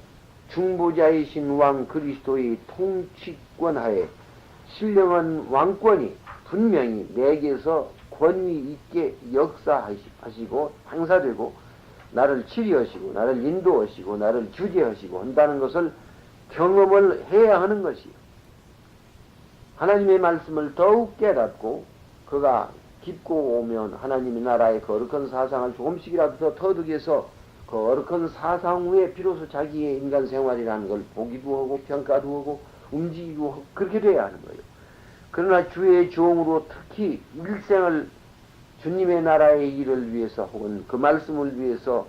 중보자이신 왕 그리스도의 통치권 하에 신령한 왕권이 분명히 내게서 권위 있게 역사하시고 행사되고 나를 치리하시고 나를 인도하시고 나를 주재하시고 한다는 것을 경험을 해야 하는 것이요. 하나님의 말씀을 더욱 깨닫고 그가 깊고 오면 하나님의 나라의 거룩한 사상을 조금씩이라도 더 터득해서 거룩한 사상 후에 비로소 자기의 인간 생활이라는 걸 보기도 하고 평가도 하고 움직이고 하고 그렇게 돼야 하는 거예요. 그러나 주의 종으로 특히 일생을 주님의 나라의 일을 위해서 혹은 그 말씀을 위해서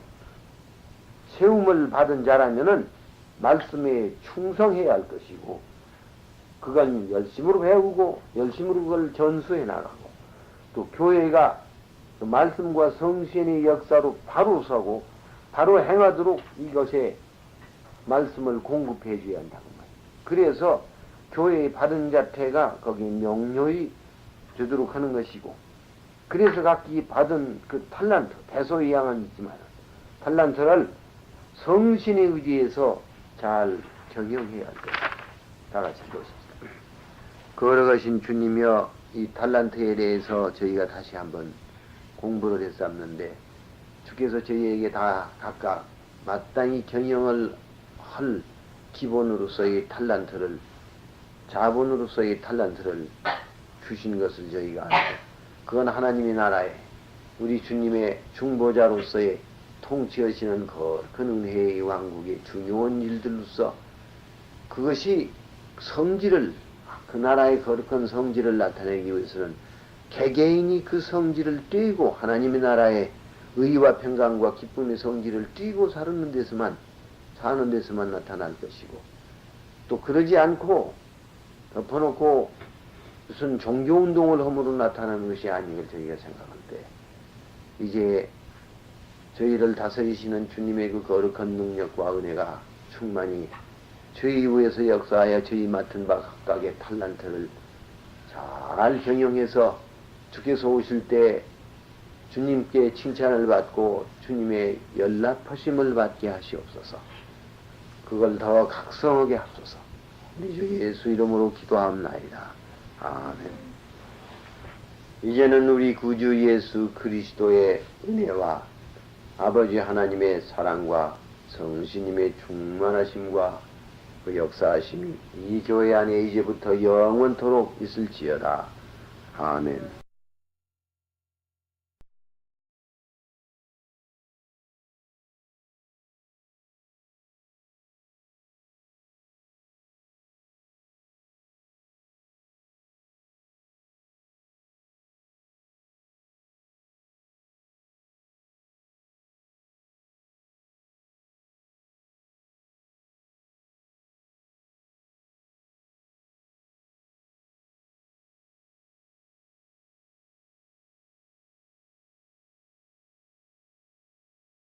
세움을 받은 자라면은 말씀에 충성해야 할 것이고 그건 열심으로 배우고 열심으로 그걸 전수해 나가고 또 교회가 그 말씀과 성신의 역사로 바로 서고 바로 행하도록 이것에 말씀을 공급해 줘야 한다는 거예요. 그래서 교회의 바른 자태가 거기 명료히 되도록 하는 것이고 그래서 각기 받은 그 탤런트, 대소이양은 있지만 탈란트를 성신에 의지해서 잘 경영해야 돼. 다 같이 읽으십시다. 걸어가신 주님이여, 이 탈란트에 대해서 저희가 다시 한번 공부를 했었는데, 주께서 저희에게 다 각각 마땅히 경영을 할 기본으로서의 탈란트를, 자본으로서의 탈란트를 주신 것을 저희가 알고, 그건 하나님의 나라에 우리 주님의 중보자로서의 통치하시는 그 은혜의 왕국의 중요한 일들로서, 그것이 성질을, 그 나라의 거룩한 성질을 나타내기 위해서는 개개인이 그 성질을 띠고 하나님의 나라의 의와 평강과 기쁨의 성질을 띠고 사는 데서만 나타날 것이고, 또 그러지 않고 덮어놓고 무슨 종교운동을 함으로 나타나는 것이 아니길 저희가 생각할 때, 이제 저희를 다스리시는 주님의 그 거룩한 능력과 은혜가 충만히 저희 위에서 역사하여 저희 맡은 바 각각의 탈란트를 잘 경영해서 주께서 오실 때 주님께 칭찬을 받고 주님의 연락하심을 받게 하시옵소서. 그걸 더 각성하게 하소서. 우리 주 예수 이름으로 기도하옵나이다. 아멘. 이제는 우리 구주 예수 그리스도의 은혜와 아버지 하나님의 사랑과 성신님의 충만하심과 그 역사하심이 이 교회 안에 이제부터 영원토록 있을지어다. 아멘.